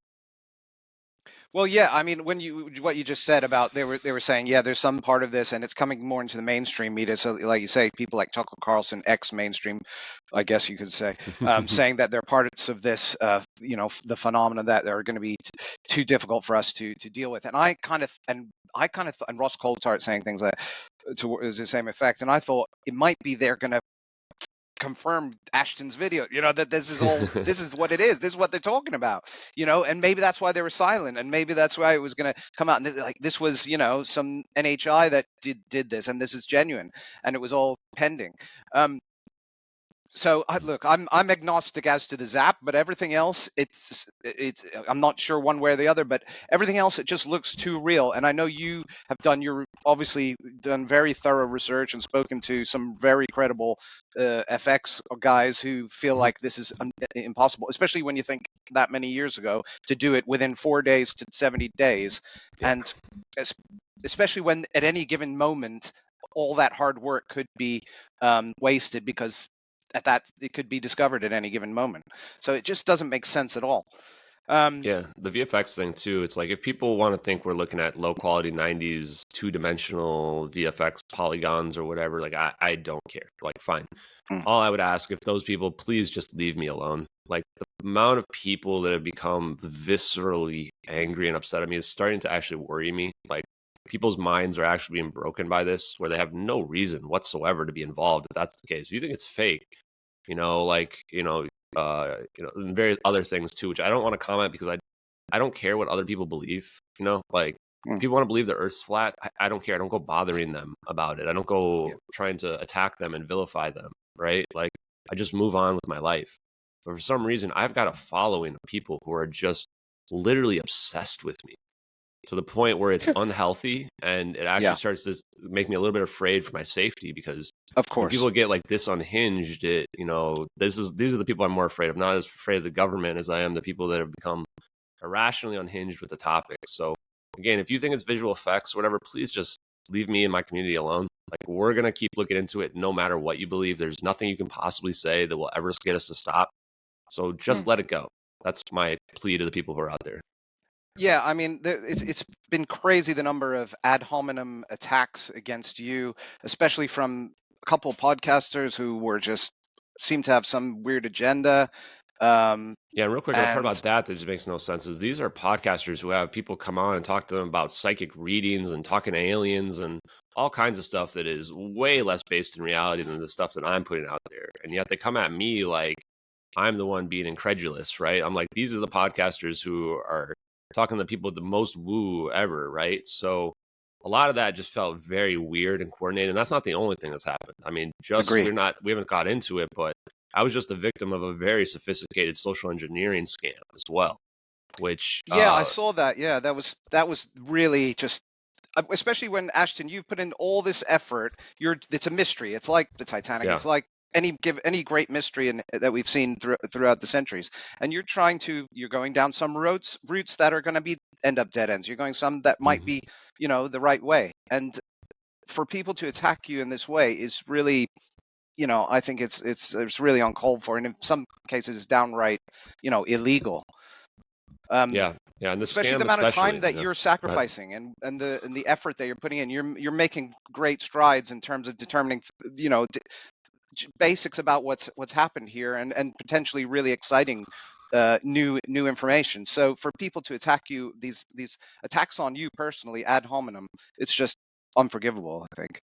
Well, yeah, I mean, what you just said about they were saying, yeah, there's some part of this, and it's coming more into the mainstream media. So, like you say, people like Tucker Carlson, ex-mainstream, I guess you could say, saying that they're parts of this, the phenomena that are going to be too difficult for us to deal with. And I kind of and Ross Coulthart saying things like to the same effect. And I thought it might be they're going to confirm Ashton's video, that this is what it is. This is what they're talking about, and maybe that's why they were silent, and maybe that's why it was going to come out. And like, this was, some NHI that did this, and this is genuine, and it was all pending. So look, I'm agnostic as to the zap, but everything else, it's I'm not sure one way or the other, but everything else, it just looks too real. And I know you have obviously done very thorough research and spoken to some very credible FX guys who feel like this is impossible, especially when you think that many years ago to do it within 4 days to 70 days, and especially when at any given moment all that hard work could be wasted because at that it could be discovered at any given moment. So it just doesn't make sense at all. Yeah, the VFX thing too. It's like, if people want to think we're looking at low quality 90s 2-dimensional VFX polygons or whatever, like, I don't care. Like, fine. All I would ask, if those people, please just leave me alone. Like, the amount of people that have become viscerally angry and upset at me is starting to actually worry me. Like, people's minds are actually being broken by this, where they have no reason whatsoever to be involved. If that's the case, if you think it's fake, and various other things too, which I don't want to comment because I don't care what other people believe. Like, people want to believe the Earth's flat. I don't care. I don't go bothering them about it. I don't go trying to attack them and vilify them. Right? Like, I just move on with my life. But for some reason, I've got a following of people who are just literally obsessed with me, to the point where it's unhealthy, and it actually starts to make me a little bit afraid for my safety, because of course, when people get like this unhinged, these are the people I'm more afraid of. Not as afraid of the government as I am the people that have become irrationally unhinged with the topic. So again, if you think it's visual effects or whatever, please just leave me and my community alone. Like, we're going to keep looking into it no matter what you believe. There's nothing you can possibly say that will ever get us to stop. So just let it go. That's my plea to the people who are out there. Yeah, I mean, it's been crazy, the number of ad hominem attacks against you, especially from a couple podcasters who were just seem to have some weird agenda. Yeah, and real quick, the part And about that just makes no sense is these are podcasters who have people come on and talk to them about psychic readings and talking to aliens and all kinds of stuff that is way less based in reality than the stuff that I'm putting out there. And yet they come at me like I'm the one being incredulous, right? I'm like, these are the podcasters who are talking to people with the most woo ever, right? So a lot of that just felt very weird and coordinated. And that's not the only thing that's happened. I mean, agree. we haven't got into it, but I was just a victim of a very sophisticated social engineering scam as well, which Yeah, I saw that. Yeah, that was really just, especially when Ashton, you've put in all this effort. It's a mystery. It's like the Titanic. yeah, It's like any great mystery that we've seen throughout the centuries. And you're going down some routes that are going to end up dead ends. You're going some that might be, the right way. And for people to attack you in this way is really, I think it's really uncalled for, and in some cases it's downright, illegal. yeah, and the Especially the scam amount of time especially, that you're sacrificing, and the effort that you're putting in. You're making great strides in terms of determining, basics about what's happened here, and potentially really exciting new information. So for people to attack you, these attacks on you personally ad hominem, it's just unforgivable, I think.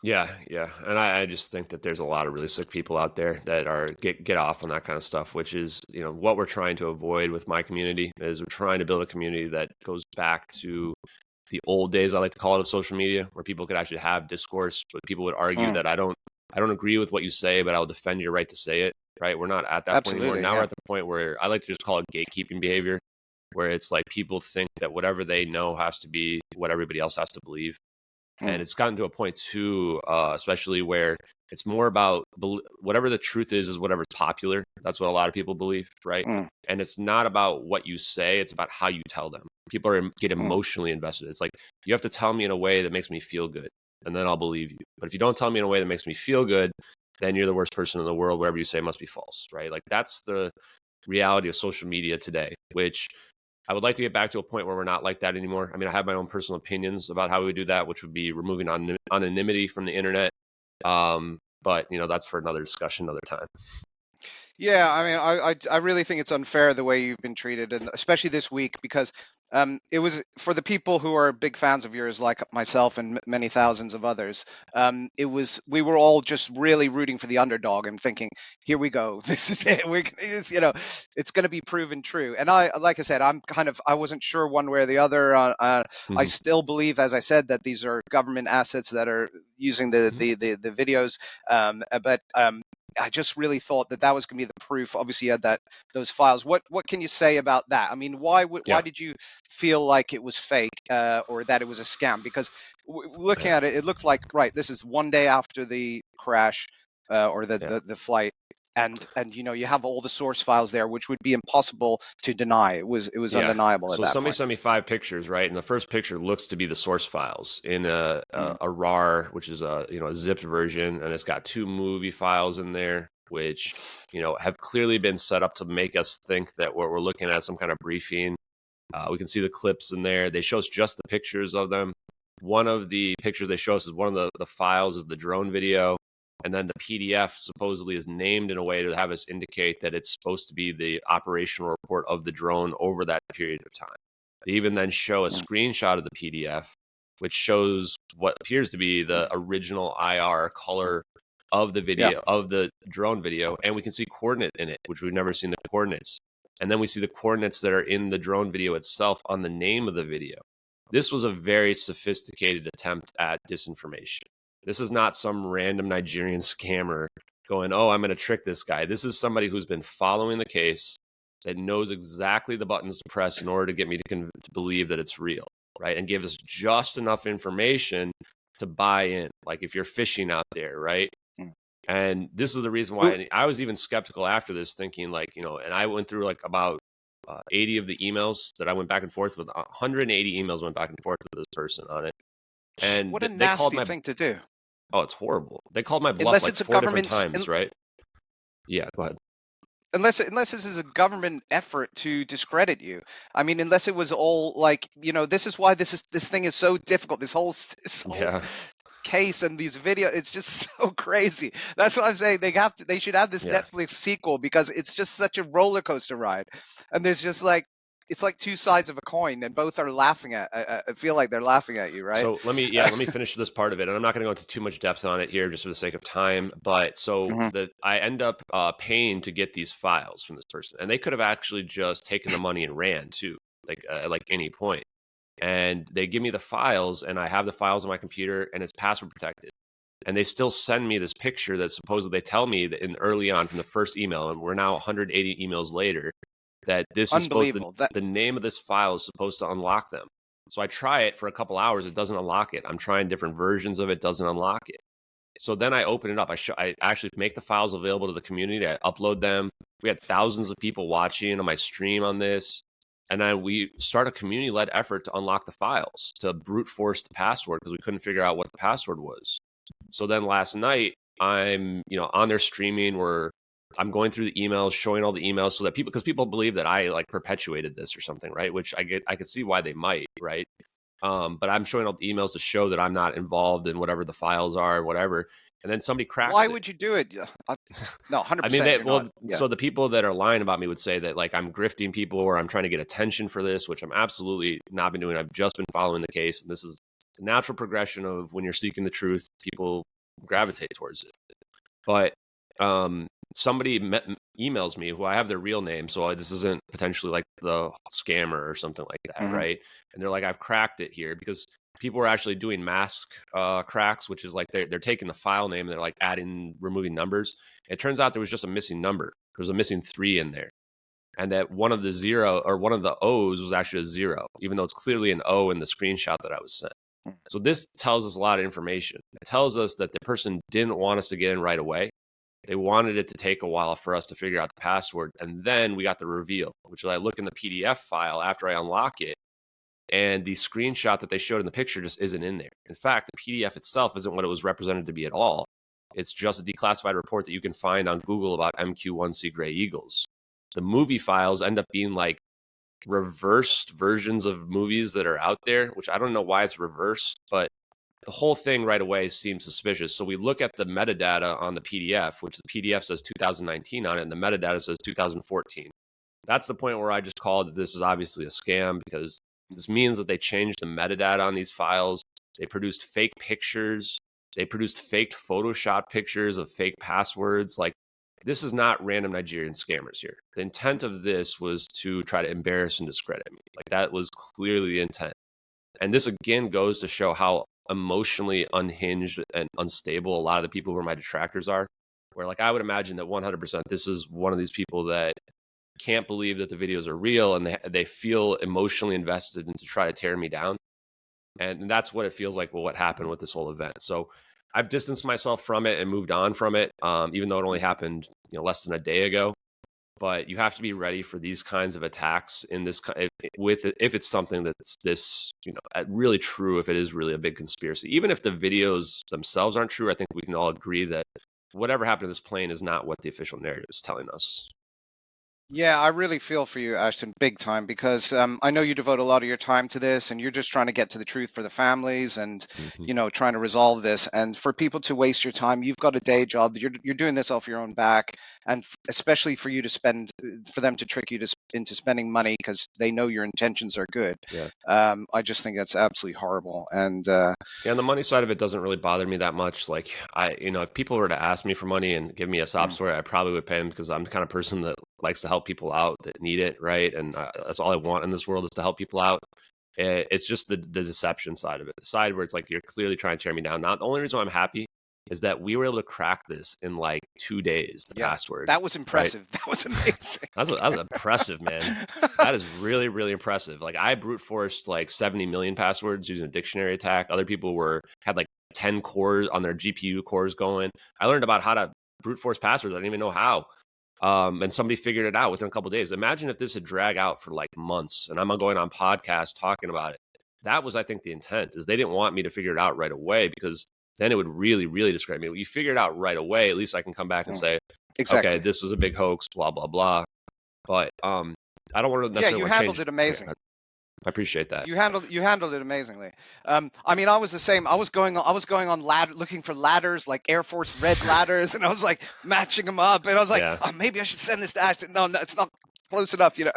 Yeah, yeah, and I just think that there's a lot of really sick people out there that are get off on that kind of stuff, which is what we're trying to avoid with my community is we're trying to build a community that goes back to the old days, I like to call it, of social media, where people could actually have discourse, but people would argue that I don't agree with what you say, but I'll defend your right to say it. Right? We're not at that point anymore. Absolutely, Now yeah. we're at the point where I like to just call it gatekeeping behavior, where it's like people think that whatever they know has to be what everybody else has to believe. And it's gotten to a point too, especially where it's more about whatever the truth is whatever's popular. That's what a lot of people believe, right? And it's not about what you say; it's about how you tell them. People get emotionally invested. It's like you have to tell me in a way that makes me feel good, and then I'll believe you. But if you don't tell me in a way that makes me feel good, then you're the worst person in the world. Whatever you say must be false, right? Like that's the reality of social media today, which I would like to get back to a point where we're not like that anymore. I mean, I have my own personal opinions about how we do that, which would be removing anonymity from the internet. But that's for another discussion, another time. Yeah, I mean, I really think it's unfair the way you've been treated, and especially this week, because it was for the people who are big fans of yours, like myself and many thousands of others. We were all just really rooting for the underdog and thinking, here we go, this is it. It's going to be proven true. And like I said, I wasn't sure one way or the other. I still believe, as I said, that these are government assets that are using the videos, but I just really thought that was going to be the proof. Obviously, you had those files. What can you say about that? I mean, why did you feel like it was fake or that it was a scam? Because looking at it, it looked like this is one day after the crash or the flight, and you have all the source files there, which would be impossible to deny. It was undeniable at that point. So somebody sent me 5 pictures, right? And the first picture looks to be the source files in a RAR, which is a zipped version, and it's got 2 movie files in there, which have clearly been set up to make us think that what we're looking at is some kind of briefing. We can see the clips in there. They show us just the pictures of them. One of the pictures they show us is one of the files is the drone video. And then the PDF supposedly is named in a way to have us indicate that it's supposed to be the operational report of the drone over that period of time. They even then show a screenshot of the PDF, which shows what appears to be the original IR color of the video, of the drone video. And we can see coordinate in it, which we've never seen the coordinates. And then we see the coordinates that are in the drone video itself on the name of the video. This was a very sophisticated attempt at disinformation. This is not some random Nigerian scammer going, oh, I'm going to trick this guy. This is somebody who's been following the case, that knows exactly the buttons to press in order to get me to believe that it's real, right? And give us just enough information to buy in. Like if you're fishing out there, right? And this is the reason why I was even skeptical after this, thinking and I went through about 80 of the emails that I went back and forth with. 180 emails went back and forth with this person on it. And what a nasty thing to do. Oh, it's horrible. They called my bluff unless 4 different times, right? Yeah, go ahead. Unless this is a government effort to discredit you. I mean, unless it was all this is why this thing is so difficult. This whole case and these videos. It's just so crazy. That's what I'm saying. They should have this Yeah. Netflix sequel, because it's just such a roller coaster ride. And there's just like, it's like two sides of a coin, and both are laughing at. I feel like they're laughing at you, right? So let me finish this part of it, and I'm not going to go into too much depth on it here, just for the sake of time. But so I end up paying to get these files from this person, and they could have actually just taken the money and ran too, like any point. And they give me the files, and I have the files on my computer, and it's password protected. And they still send me this picture that supposedly they tell me that in early on from the first email, and we're now 180 emails later, that this is supposed to, the name of this file is supposed to unlock them. So I try it for a couple hours. It doesn't unlock it. I'm trying different versions of it. Doesn't unlock it. So then I open it up. I actually make the files available to the community. I upload them. We had thousands of people watching on my stream on this. And then we start a community-led effort to unlock the files, to brute force the password, because we couldn't figure out what the password was. So then last night, I'm on their streaming where I'm going through the emails, showing all the emails, so that because people believe that I like perpetuated this or something, right? Which I could see why they might, right? But I'm showing all the emails to show that I'm not involved in whatever the files are or whatever. And then somebody cracks Why it. would you do it? No, 100%. I mean, so the people that are lying about me would say that like I'm grifting people or I'm trying to get attention for this, which I'm absolutely not been doing. I've just been following the case, and this is the natural progression of when you're seeking the truth, people gravitate towards it. But somebody emails me who I have their real name, so this isn't potentially like the scammer or something like that, right? And they're like, I've cracked it here, because people were actually doing mask cracks, which is like they're taking the file name and they're like removing numbers. It turns out there was just a missing number. There was a missing 3 in there, and that one of the O's was actually a 0, even though it's clearly an O in the screenshot that I was sent. So this tells us a lot of information. It tells us that the person didn't want us to get in right away. They wanted it to take a while for us to figure out the password. And then we got the reveal, which is I look in the PDF file after I unlock it, and the screenshot that they showed in the picture just isn't in there. In fact, the PDF itself isn't what it was represented to be at all. It's just a declassified report that you can find on Google about MQ-1C Gray Eagles. The movie files end up being like reversed versions of movies that are out there, which I don't know why it's reversed, but the whole thing right away seems suspicious. So we look at the metadata on the PDF, which the PDF says 2019 on it, and the metadata says 2014. That's the point where I just called that this is obviously a scam, because this means that they changed the metadata on these files. They produced fake pictures. They produced faked Photoshop pictures of fake passwords. Like, this is not random Nigerian scammers here. The intent of this was to try to embarrass and discredit me. Like, that was clearly the intent. And this again goes to show how emotionally unhinged and unstable a lot of the people who are my detractors are, where like I would imagine that 100% this is one of these people that can't believe that the videos are real, and they feel emotionally invested in to try to tear me down. And that's what it feels like, well, what happened with this whole event. So I've distanced myself from it and moved on from it, even though it only happened less than a day ago. But you have to be ready for these kinds of attacks in this if it's something that's this really true, if it is really a big conspiracy. Even if the videos themselves aren't true, I think we can all agree that whatever happened to this plane is not what the official narrative is telling us. Yeah, I really feel for you, Ashton, big time, because I know you devote a lot of your time to this, and you're just trying to get to the truth for the families, and trying to resolve this. And for people to waste your time, you've got a day job. You're doing this off your own back, and especially for them to trick you into spending money because they know your intentions are good. Yeah. I just think that's absolutely horrible. And the money side of it doesn't really bother me that much. Like if people were to ask me for money and give me a sob story, I probably would pay them, because I'm the kind of person that likes to help people out that need it, right? And that's all I want in this world, is to help people out. It's just the deception side of it, the side where it's like you're clearly trying to tear me down. Not the only reason why I'm happy is that we were able to crack this in like 2 days, the password. That was impressive. Right? That was amazing. That was impressive, man. That is really, really impressive. Like, I brute forced like 70 million passwords using a dictionary attack. Other people had like 10 cores on their GPU cores going. I learned about how to brute force passwords. I didn't even know how. And somebody figured it out within a couple of days. Imagine if this had dragged out for like months, and I'm going on podcasts talking about it. That was, I think, the intent, is they didn't want me to figure it out right away, because then it would really, really discredit me. When you figure it out right away, at least I can come back and say, exactly, okay, this was a big hoax, blah, blah, blah. But I don't want to necessarily... Yeah, you handled it amazing. I appreciate that. You handled it amazingly. I mean, I was the same. I was going on ladder, looking for ladders, like Air Force red ladders, and I was like matching them up, and I was like, Yeah. oh, maybe I should send this to Ashton. No, it's not close enough, you know.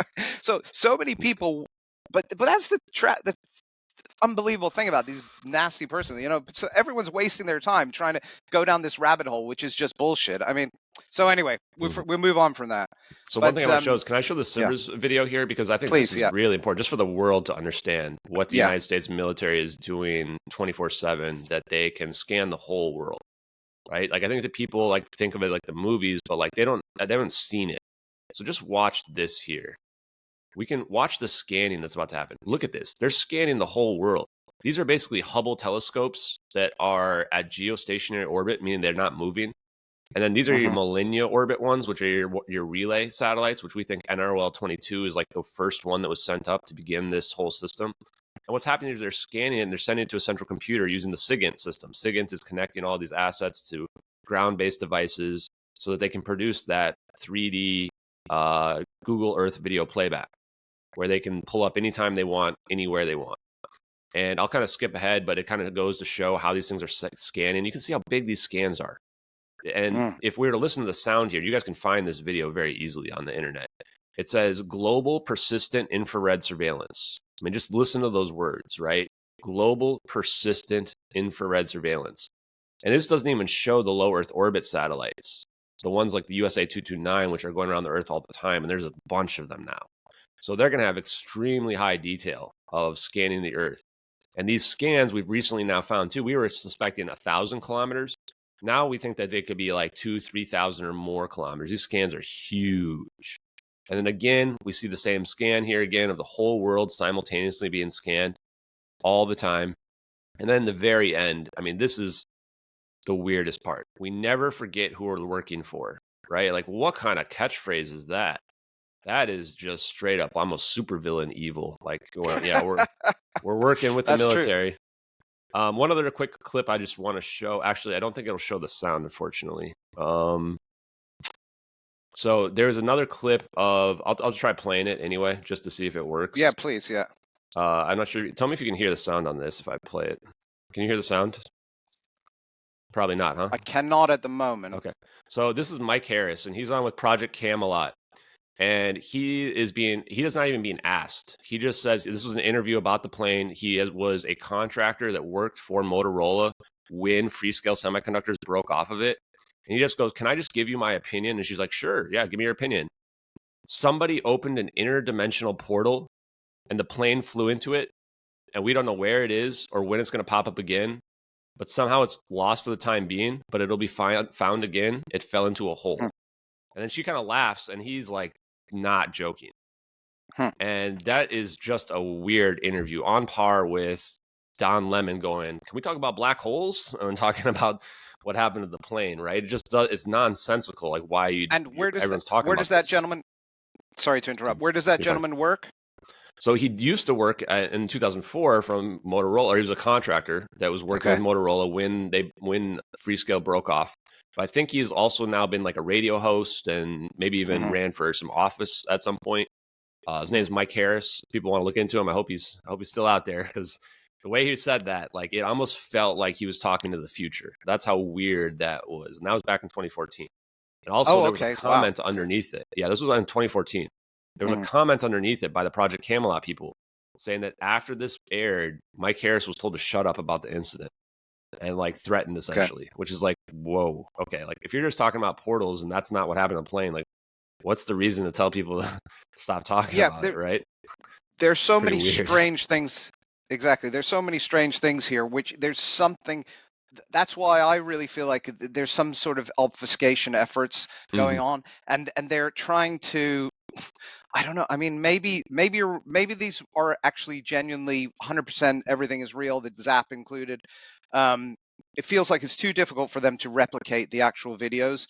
So many people, but that's the unbelievable thing about these nasty persons, you know. So everyone's wasting their time trying to go down this rabbit hole, which is just bullshit. I mean, so anyway, we'll move on from that. So But, one thing I want to show is, can I show the yeah. Sivers video here? Because I think Please, this is yeah. really important just for the world to understand what the Yeah. United States military is doing 24/7, that they can scan the whole world, right? Like, I think that people like think of it like the movies, but like they haven't seen it. So just watch this here. We can watch the scanning that's about to happen. Look at this. They're scanning the whole world. These are basically Hubble telescopes that are at geostationary orbit, meaning they're not moving. And then these are your Millennia orbit ones, which are your relay satellites, which we think NROL 22 is like the first one that was sent up to begin this whole system. And what's happening is they're scanning it and they're sending it to a central computer using the SIGINT system. SIGINT is connecting all these assets to ground-based devices so that they can produce that 3D Google Earth video playback, where they can pull up anytime they want, anywhere they want. And I'll kind of skip ahead, but it kind of goes to show how these things are scanning. You can see how big these scans are. And if we were to listen to the sound here, you guys can find this video very easily on the internet. It says global persistent infrared surveillance. I mean, just listen to those words, right? Global persistent infrared surveillance. And this doesn't even show the low Earth orbit satellites, the ones like the USA 229, which are going around the Earth all the time. And there's a bunch of them now. So they're going to have extremely high detail of scanning the Earth. And these scans we've recently now found too. We were suspecting 1,000 kilometers. Now we think that they could be like 2,000, 3,000 or more kilometers. These scans are huge. And then again, we see the same scan here again of the whole world simultaneously being scanned all the time. And then the very end, I mean, this is the weirdest part. We never forget who we're working for, right? Like, what kind of catchphrase is that? That is just straight up almost supervillain evil. Like, well, yeah, we're working with the military. One other quick clip I just want to show. Actually, I don't think it'll show the sound, unfortunately. So there's another clip of. I'll try playing it anyway, just to see if it works. Yeah, please. Yeah. I'm not sure. Tell me if you can hear the sound on this. If I play it, can you hear the sound? Probably not, huh? I cannot at the moment. Okay. So this is Mike Harris, and he's on with Project Camelot. And he's not even being asked. He just says, this was an interview about the plane. He was a contractor that worked for Motorola when Freescale Semiconductors broke off of it. And he just goes, can I just give you my opinion? And she's like, sure, yeah, give me your opinion. Somebody opened an interdimensional portal and the plane flew into it. And we don't know where it is or when it's going to pop up again. But somehow it's lost for the time being, but it'll be found again. It fell into a hole. And then she kind of laughs and he's like, not joking. And that is just a weird interview, on par with Don Lemon going, can we talk about black holes? And talking about what happened to the plane, right? It just it's nonsensical. Like, why you and where does everyone's talking where about does that this. Gentleman? Sorry to interrupt. Where does that gentleman work? So he used to work in 2004 from Motorola. Or he was a contractor that was working with Motorola when Freescale broke off. But I think he's also now been like a radio host and maybe even ran for some office at some point. His name is Mike Harris. If people want to look into him, I hope he's still out there, because the way he said that, like, it almost felt like he was talking to the future. That's how weird that was. And that was back in 2014. And also there was a comment underneath it. Yeah, this was in 2014. There was a comment underneath it by the Project Camelot people saying that after this aired, Mike Harris was told to shut up about the incident and like threatened, essentially, which is like, whoa, okay. Like, if you're just talking about portals and that's not what happened on the plane, like, what's the reason to tell people to stop talking about it, right? There's so many strange things. Exactly. There's so many strange things here, which there's something. That's why I really feel like there's some sort of obfuscation efforts going on, and they're trying to. I don't know. I mean, maybe these are actually genuinely 100% everything is real, the zap included. It feels like it's too difficult for them to replicate the actual videos.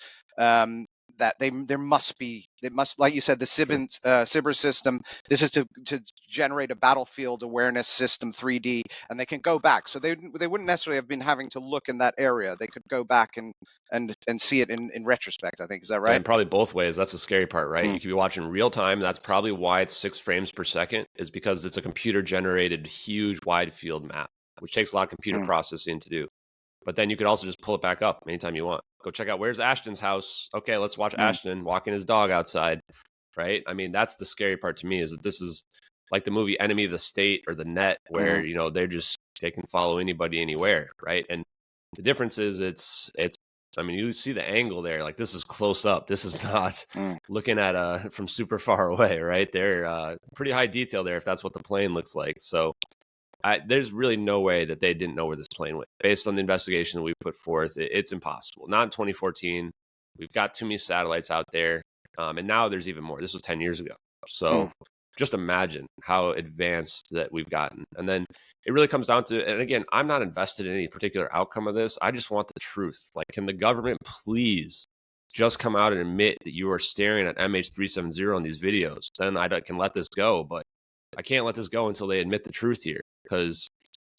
that there must be, like you said, the Cyber system. This is to generate a battlefield awareness system 3D, and they can go back. So they wouldn't necessarily have been having to look in that area. They could go back and see it in retrospect. I think, is that right? And probably both ways. That's the scary part, right? You could be watching real time. That's probably why it's 6 frames per second, is because it's a computer generated huge wide field map, which takes a lot of computer processing to do. But then you could also just pull it back up anytime you want. Go check out, where's Ashton's house? Okay, let's watch Ashton walking his dog outside, right? I mean, that's the scary part to me, is that this is like the movie Enemy of the State or The Net, where, you know, they can follow anybody anywhere, right? And the difference is it's I mean, you see the angle there, like this is close up. This is not looking at from super far away, right? They're pretty high detail there if that's what the plane looks like. So there's really no way that they didn't know where this plane went. Based on the investigation that we put forth, it's impossible. Not in 2014. We've got too many satellites out there. And now there's even more. This was 10 years ago. So just imagine how advanced that we've gotten. And then it really comes down to, and again, I'm not invested in any particular outcome of this. I just want the truth. Like, can the government please just come out and admit that you are staring at MH370 in these videos? Then I can let this go. But I can't let this go until they admit the truth here, because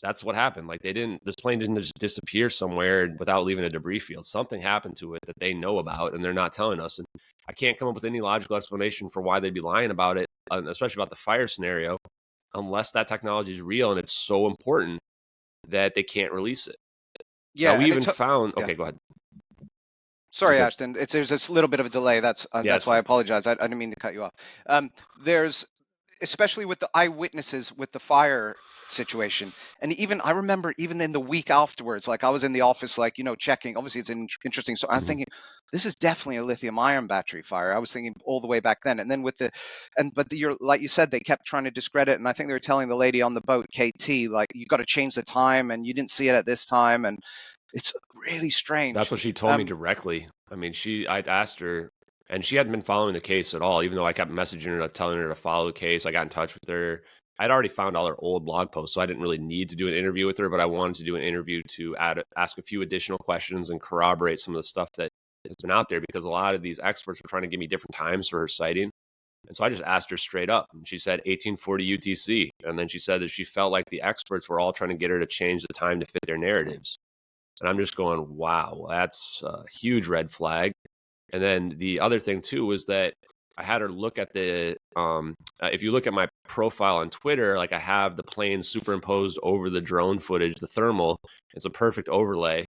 that's what happened. Like, this plane didn't just disappear somewhere without leaving a debris field. Something happened to it that they know about and they're not telling us. And I can't come up with any logical explanation for why they'd be lying about it, especially about the fire scenario, unless that technology is real and it's so important that they can't release it. Yeah, now, we even found. Okay, go ahead. Sorry, Okay. Ashton. There's this little bit of a delay. That's why I apologize. I didn't mean to cut you off. There's, especially with the eyewitnesses with the fire situation, and even I remember even in the week afterwards, like I was in the office, like, you know, checking. Obviously, it's interesting. So I'm thinking, this is definitely a lithium-ion battery fire. I was thinking all the way back then, and then you're like you said, they kept trying to discredit, and I think they were telling the lady on the boat, KT, like, you got to change the time, and you didn't see it at this time, and it's really strange. That's what she told me directly. I mean, I'd asked her, and she hadn't been following the case at all, even though I kept messaging her, telling her to follow the case. I got in touch with her. I'd already found all her old blog posts, so I didn't really need to do an interview with her, but I wanted to do an interview to ask a few additional questions and corroborate some of the stuff that has been out there, because a lot of these experts were trying to give me different times for her sighting. And so I just asked her straight up, and she said 1840 UTC. And then she said that she felt like the experts were all trying to get her to change the time to fit their narratives. And I'm just going, wow, that's a huge red flag. And then the other thing too was that I had her look at the, if you look at my profile on Twitter, like I have the plane superimposed over the drone footage, the thermal. It's a perfect overlay.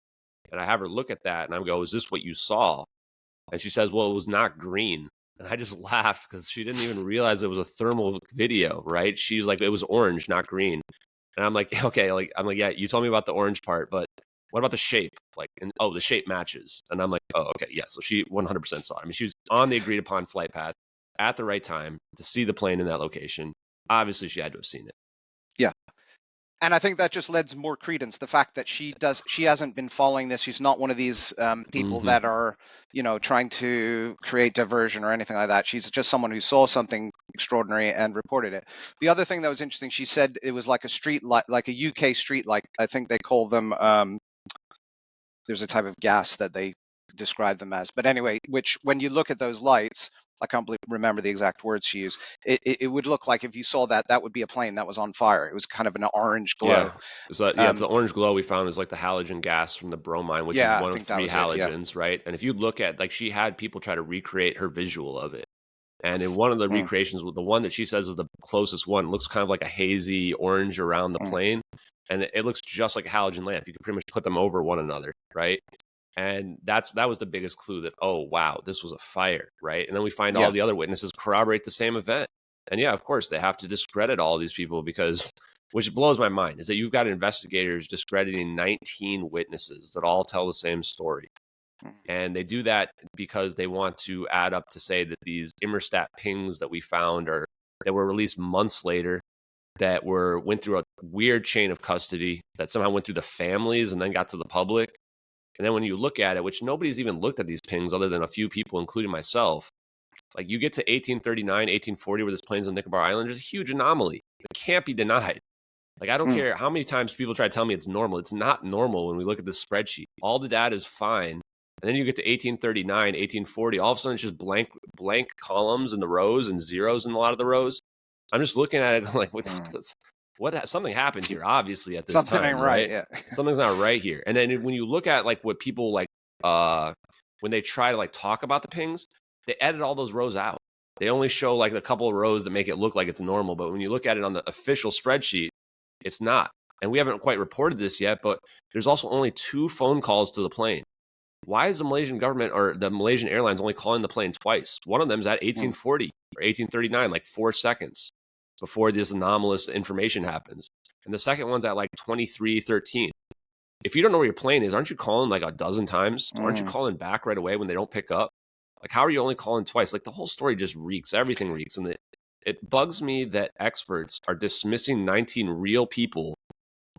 And I have her look at that, and I go, is this what you saw? And she says, well, it was not green. And I just laughed because she didn't even realize it was a thermal video, right? She was like, it was orange, not green. And I'm like, okay, yeah, you told me about the orange part, but what about the shape? Like, the shape matches. And I'm like, oh, okay, yeah. So she 100% saw it. I mean, she was on the agreed upon flight path at the right time to see the plane in that location. Obviously, she had to have seen it. Yeah. And I think that just lends more credence. The fact that she hasn't been following this. She's not one of these people that are, you know, trying to create diversion or anything like that. She's just someone who saw something extraordinary and reported it. The other thing that was interesting, she said it was like a street light, like a UK street light. I think they call them. There's a type of gas that they describe them as. But anyway, which when you look at those lights, I can't remember the exact words she used. It would look like if you saw that would be a plane that was on fire. It was kind of an orange glow. Yeah, so, the orange glow we found is like the halogen gas from the bromine, which is one of 3 halogens, right? And if you look at, like, she had people try to recreate her visual of it. And in one of the recreations, the one that she says is the closest one, it looks kind of like a hazy orange around the plane. And it looks just like a halogen lamp. You can pretty much put them over one another, right? And that was the biggest clue that, oh, wow, this was a fire, right? And then we find all the other witnesses corroborate the same event. And yeah, of course, they have to discredit all these people because, which blows my mind, is that you've got investigators discrediting 19 witnesses that all tell the same story. And they do that because they want to add up to say that these Immerstat pings that we found that were released months later, that went through a weird chain of custody that somehow went through the families and then got to the public. And then when you look at it, which nobody's even looked at these pings other than a few people, including myself, like you get to 1839, 1840, where this plane's on Nicobar Island, there's a huge anomaly. It can't be denied. Like, I don't care how many times people try to tell me it's normal. It's not normal when we look at this spreadsheet. All the data is fine. And then you get to 1839, 1840. All of a sudden, it's just blank columns in the rows and zeros in a lot of the rows. I'm just looking at it like, something happened here, obviously, at this Something time, ain't right. Yeah. Something's not right here. And then when you look at like what people like, when they try to like talk about the pings, they edit all those rows out. They only show like a couple of rows that make it look like it's normal. But when you look at it on the official spreadsheet, it's not. And we haven't quite reported this yet, but there's also only 2 phone calls to the plane. Why is the Malaysian government or the Malaysian Airlines only calling the plane twice? One of them is at 1840 or 1839, like 4 seconds before this anomalous information happens. And the second one's at like 2313. If you don't know where your plane is, aren't you calling like a dozen times? Aren't you calling back right away when they don't pick up? Like, how are you only calling twice? Like, the whole story just reeks. Everything reeks. And it bugs me that experts are dismissing 19 real people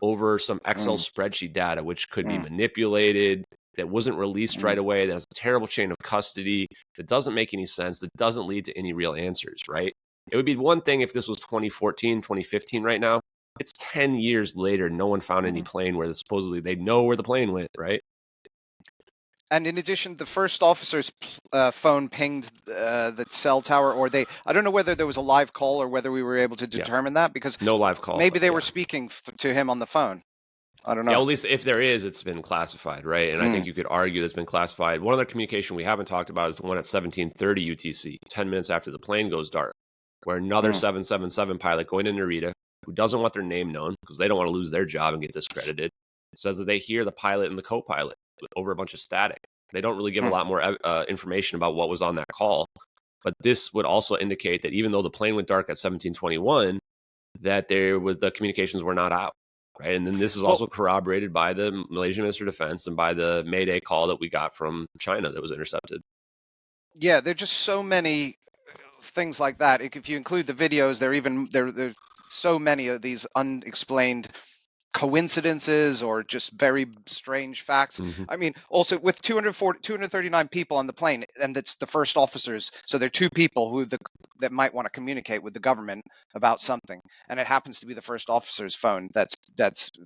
over some Excel spreadsheet data, which could be manipulated, that wasn't released right away, that has a terrible chain of custody, that doesn't make any sense, that doesn't lead to any real answers, right? It would be one thing if this was 2014, 2015 right now. It's 10 years later, no one found any plane where supposedly they know where the plane went, right? And in addition, the first officer's phone pinged the cell tower, or I don't know whether there was a live call or whether we were able to determine that, because no live call. Maybe they were speaking to him on the phone. I don't know. Yeah, at least if there is, it's been classified, right? And I think you could argue that's been classified. One other communication we haven't talked about is the one at 1730 UTC, 10 minutes after the plane goes dark, where another 777 pilot going to Narita, who doesn't want their name known because they don't want to lose their job and get discredited, says that they hear the pilot and the co-pilot over a bunch of static. They don't really give a lot more information about what was on that call. But this would also indicate that even though the plane went dark at 1721, that the communications were not out, right? And then this is also corroborated by the Malaysian Minister of Defense and by the Mayday call that we got from China that was intercepted. Yeah, there are just so many things like that. If you include the videos, there are so many of these unexplained coincidences or just very strange facts. I mean, also with 239 people on the plane, and it's the first officers, so there are 2 people that might want to communicate with the government about something, and it happens to be the first officer's phone that's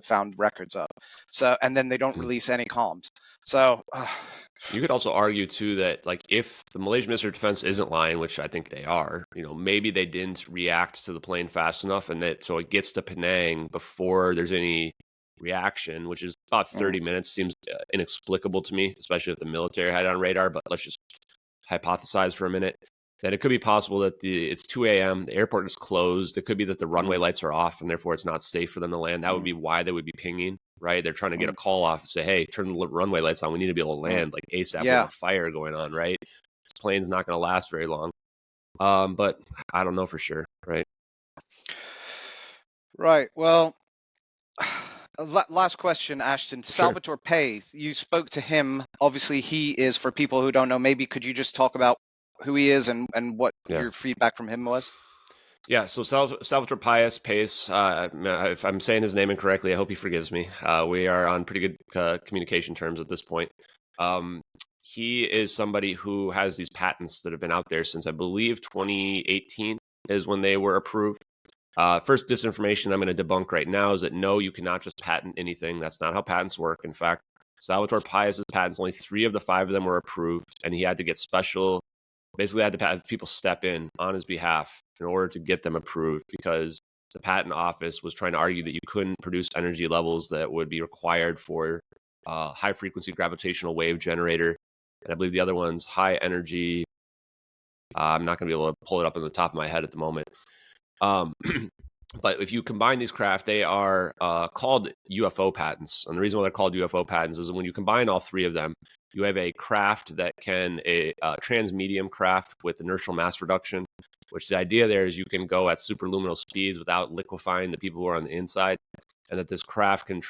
found records of. So, and then they don't release any comms. So you could also argue too that, like, if the Malaysian Ministry of Defense isn't lying, which I think they are, maybe they didn't react to the plane fast enough, and so it gets to Penang before there's any reaction, which is about 30 minutes. Seems inexplicable to me, especially if the military had it on radar. But let's just hypothesize for a minute that it could be possible that it's 2 a.m., the airport is closed. It could be that the runway lights are off, and therefore it's not safe for them to land. That would be why they would be pinging, right? They're trying to get a call off and say, hey, turn the runway lights on. We need to be able to land like ASAP. We have a fire going on, right? This plane's not going to last very long. But I don't know for sure, right? Right. Well, last question, Ashton. Sure. Salvatore Pais, you spoke to him. Obviously, he is, for people who don't know, maybe could you just talk about who he is and what your feedback from him was? Yeah, so Salvatore Pais, if I'm saying his name incorrectly, I hope he forgives me. We are on pretty good communication terms at this point. He is somebody who has these patents that have been out there since, I believe, 2018 is when they were approved. First disinformation I'm going to debunk right now is that no, you cannot just patent anything. That's not how patents work. In fact, Salvatore Pais' patents, only 3 of the 5 of them were approved, and he had to get basically had to have people step in on his behalf in order to get them approved, because the patent office was trying to argue that you couldn't produce energy levels that would be required for high frequency gravitational wave generator. And I believe the other one's high energy. I'm not going to be able to pull it up on the top of my head at the moment. But if you combine these craft, they are called UFO patents. And the reason why they're called UFO patents is when you combine all 3 of them, you have a craft that a transmedium craft with inertial mass reduction, which the idea there is you can go at superluminal speeds without liquefying the people who are on the inside, and that this craft can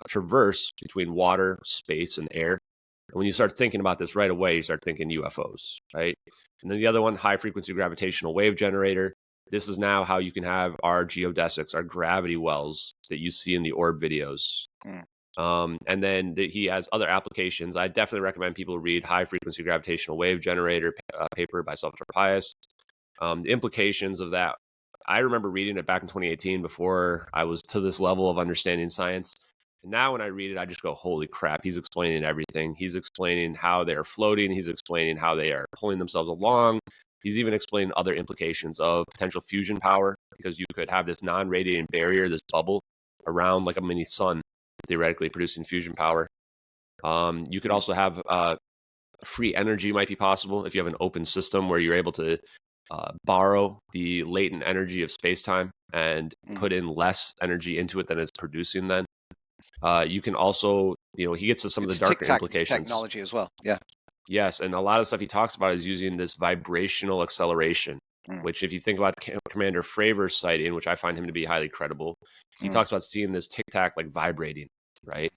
traverse between water, space, and air. And when you start thinking about this right away, you start thinking UFOs, right? And then the other one, high frequency gravitational wave generator. This is now how you can have our geodesics, our gravity wells that you see in the orb videos. And then he has other applications. I definitely recommend people read High Frequency Gravitational Wave Generator paper by Salvatore Pais. The implications of that, I remember reading it back in 2018 before I was to this level of understanding science. And now when I read it, I just go, holy crap, he's explaining everything. He's explaining how they're floating. He's explaining how they are pulling themselves along. He's even explaining other implications of potential fusion power, because you could have this non-radiating barrier, this bubble around like a mini sun, theoretically producing fusion power. You could also have free energy might be possible if you have an open system where you're able to borrow the latent energy of space-time and put in less energy into it than it's producing then. You can also, he gets to some of the darker implications. Technology as well, yeah. Yes, and a lot of stuff he talks about is using this vibrational acceleration, which if you think about Commander Fravor's sighting, which I find him to be highly credible, he talks about seeing this tic-tac like vibrating, right?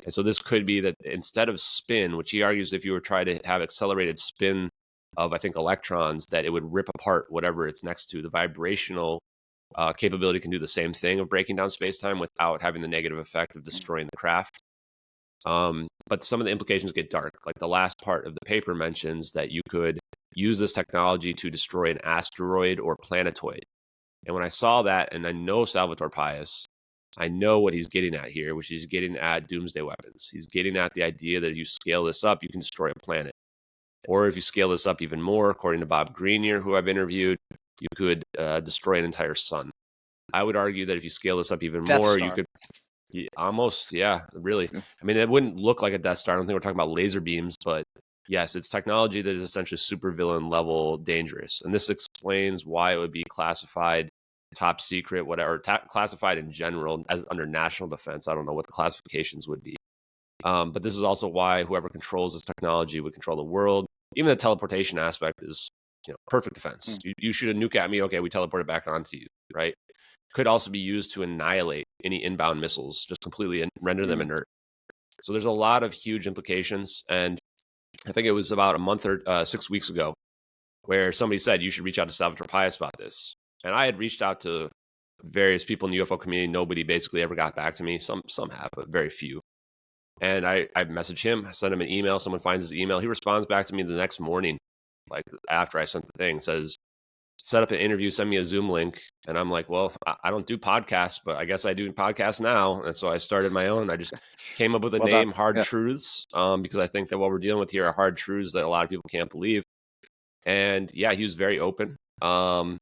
And so this could be that instead of spin, which he argues if you were trying to have accelerated spin of, I think, electrons, that it would rip apart whatever it's next to. The vibrational capability can do the same thing of breaking down space-time without having the negative effect of destroying the craft. But some of the implications get dark. Like the last part of the paper mentions that you could use this technology to destroy an asteroid or planetoid. And when I saw that, and I know Salvatore Pais, I know what he's getting at here, which he's getting at doomsday weapons. He's getting at the idea that if you scale this up, you can destroy a planet. Or if you scale this up even more, according to Bob Greenier, who I've interviewed, you could destroy an entire sun. I would argue that if you scale this up even more, you could almost, yeah, really. I mean, it wouldn't look like a Death Star. I don't think we're talking about laser beams, but yes, it's technology that is essentially supervillain level dangerous. And this explains why it would be classified top secret, whatever, classified in general as under national defense. I don't know what the classifications would be. But this is also why whoever controls this technology would control the world. Even the teleportation aspect is, perfect defense. You shoot a nuke at me, okay, we teleport it back onto you, right? Could also be used to annihilate any inbound missiles, just completely render them inert. So there's a lot of huge implications. And I think it was about a month or 6 weeks ago where somebody said, you should reach out to Salvatore Pais about this. And I had reached out to various people in the UFO community. Nobody basically ever got back to me. Some have, but very few. And I messaged him, I sent him an email. Someone finds his email. He responds back to me the next morning, like after I sent the thing, says, set up an interview, send me a Zoom link. And I'm like, well, I don't do podcasts, but I guess I do podcasts now. And so I started my own. I just came up with a name, Hard Truths, because I think that what we're dealing with here are hard truths that a lot of people can't believe. And yeah, he was very open. And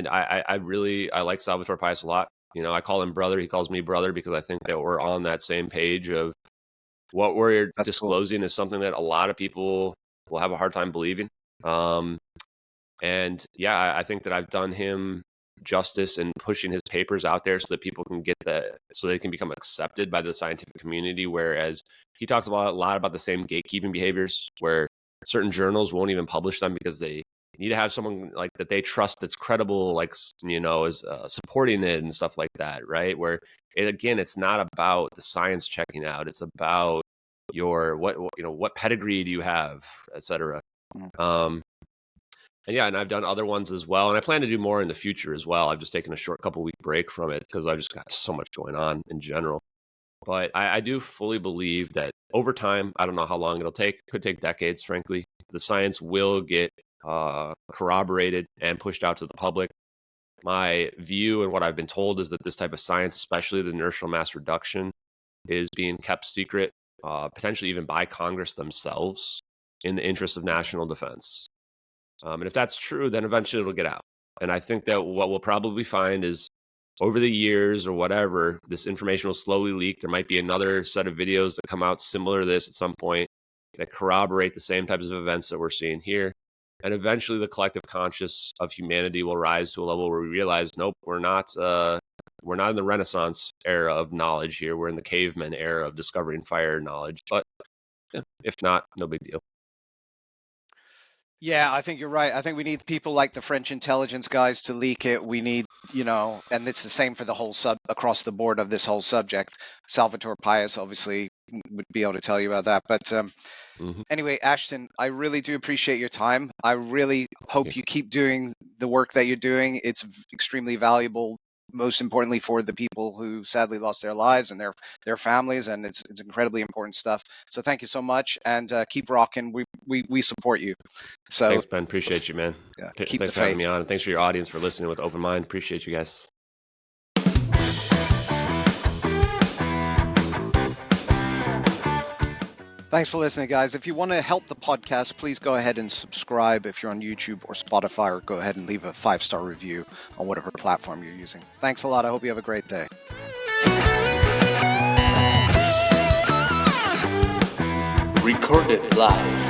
I like Salvatore Pais a lot. I call him brother. He calls me brother because I think that we're on that same page of what we're disclosing is something that a lot of people will have a hard time believing. And yeah, I think that I've done him justice in pushing his papers out there so that people can get so they can become accepted by the scientific community. Whereas he talks a lot about the same gatekeeping behaviors where certain journals won't even publish them because they need to have someone like that they trust that's credible, like, is supporting it and stuff like that, right? Where it's not about the science checking out. It's about your, what pedigree do you have, et cetera. And yeah, and I've done other ones as well. And I plan to do more in the future as well. I've just taken a short couple week break from it because I've just got so much going on in general. But I do fully believe that over time, I don't know how long it'll take, could take decades, frankly, the science will get corroborated and pushed out to the public. My view and what I've been told is that this type of science, especially the inertial mass reduction, is being kept secret, potentially even by Congress themselves in the interest of national defense. And if that's true, then eventually it'll get out. And I think that what we'll probably find is over the years or whatever, this information will slowly leak. There might be another set of videos that come out similar to this at some point that corroborate the same types of events that we're seeing here. And eventually the collective conscious of humanity will rise to a level where we realize, nope, we're not in the Renaissance era of knowledge here. We're in the caveman era of discovering fire knowledge. But yeah, if not, no big deal. Yeah, I think you're right. I think we need people like the French intelligence guys to leak it. We need, and it's the same for the whole across the board of this whole subject. Salvatore Pais obviously would be able to tell you about that. But anyway, Ashton, I really do appreciate your time. I really hope you keep doing the work that you're doing. It's extremely valuable, most importantly for the people who sadly lost their lives and their families, and it's incredibly important stuff. So thank you so much, and keep rocking. We support you. So thanks, Ben. Appreciate you, man. Yeah, thanks for having me on, and thanks for your audience for listening with open mind. Appreciate you guys. Thanks for listening, guys. If you want to help the podcast, please go ahead and subscribe if you're on YouTube or Spotify, or go ahead and leave a 5-star review on whatever platform you're using. Thanks a lot. I hope you have a great day. Recorded live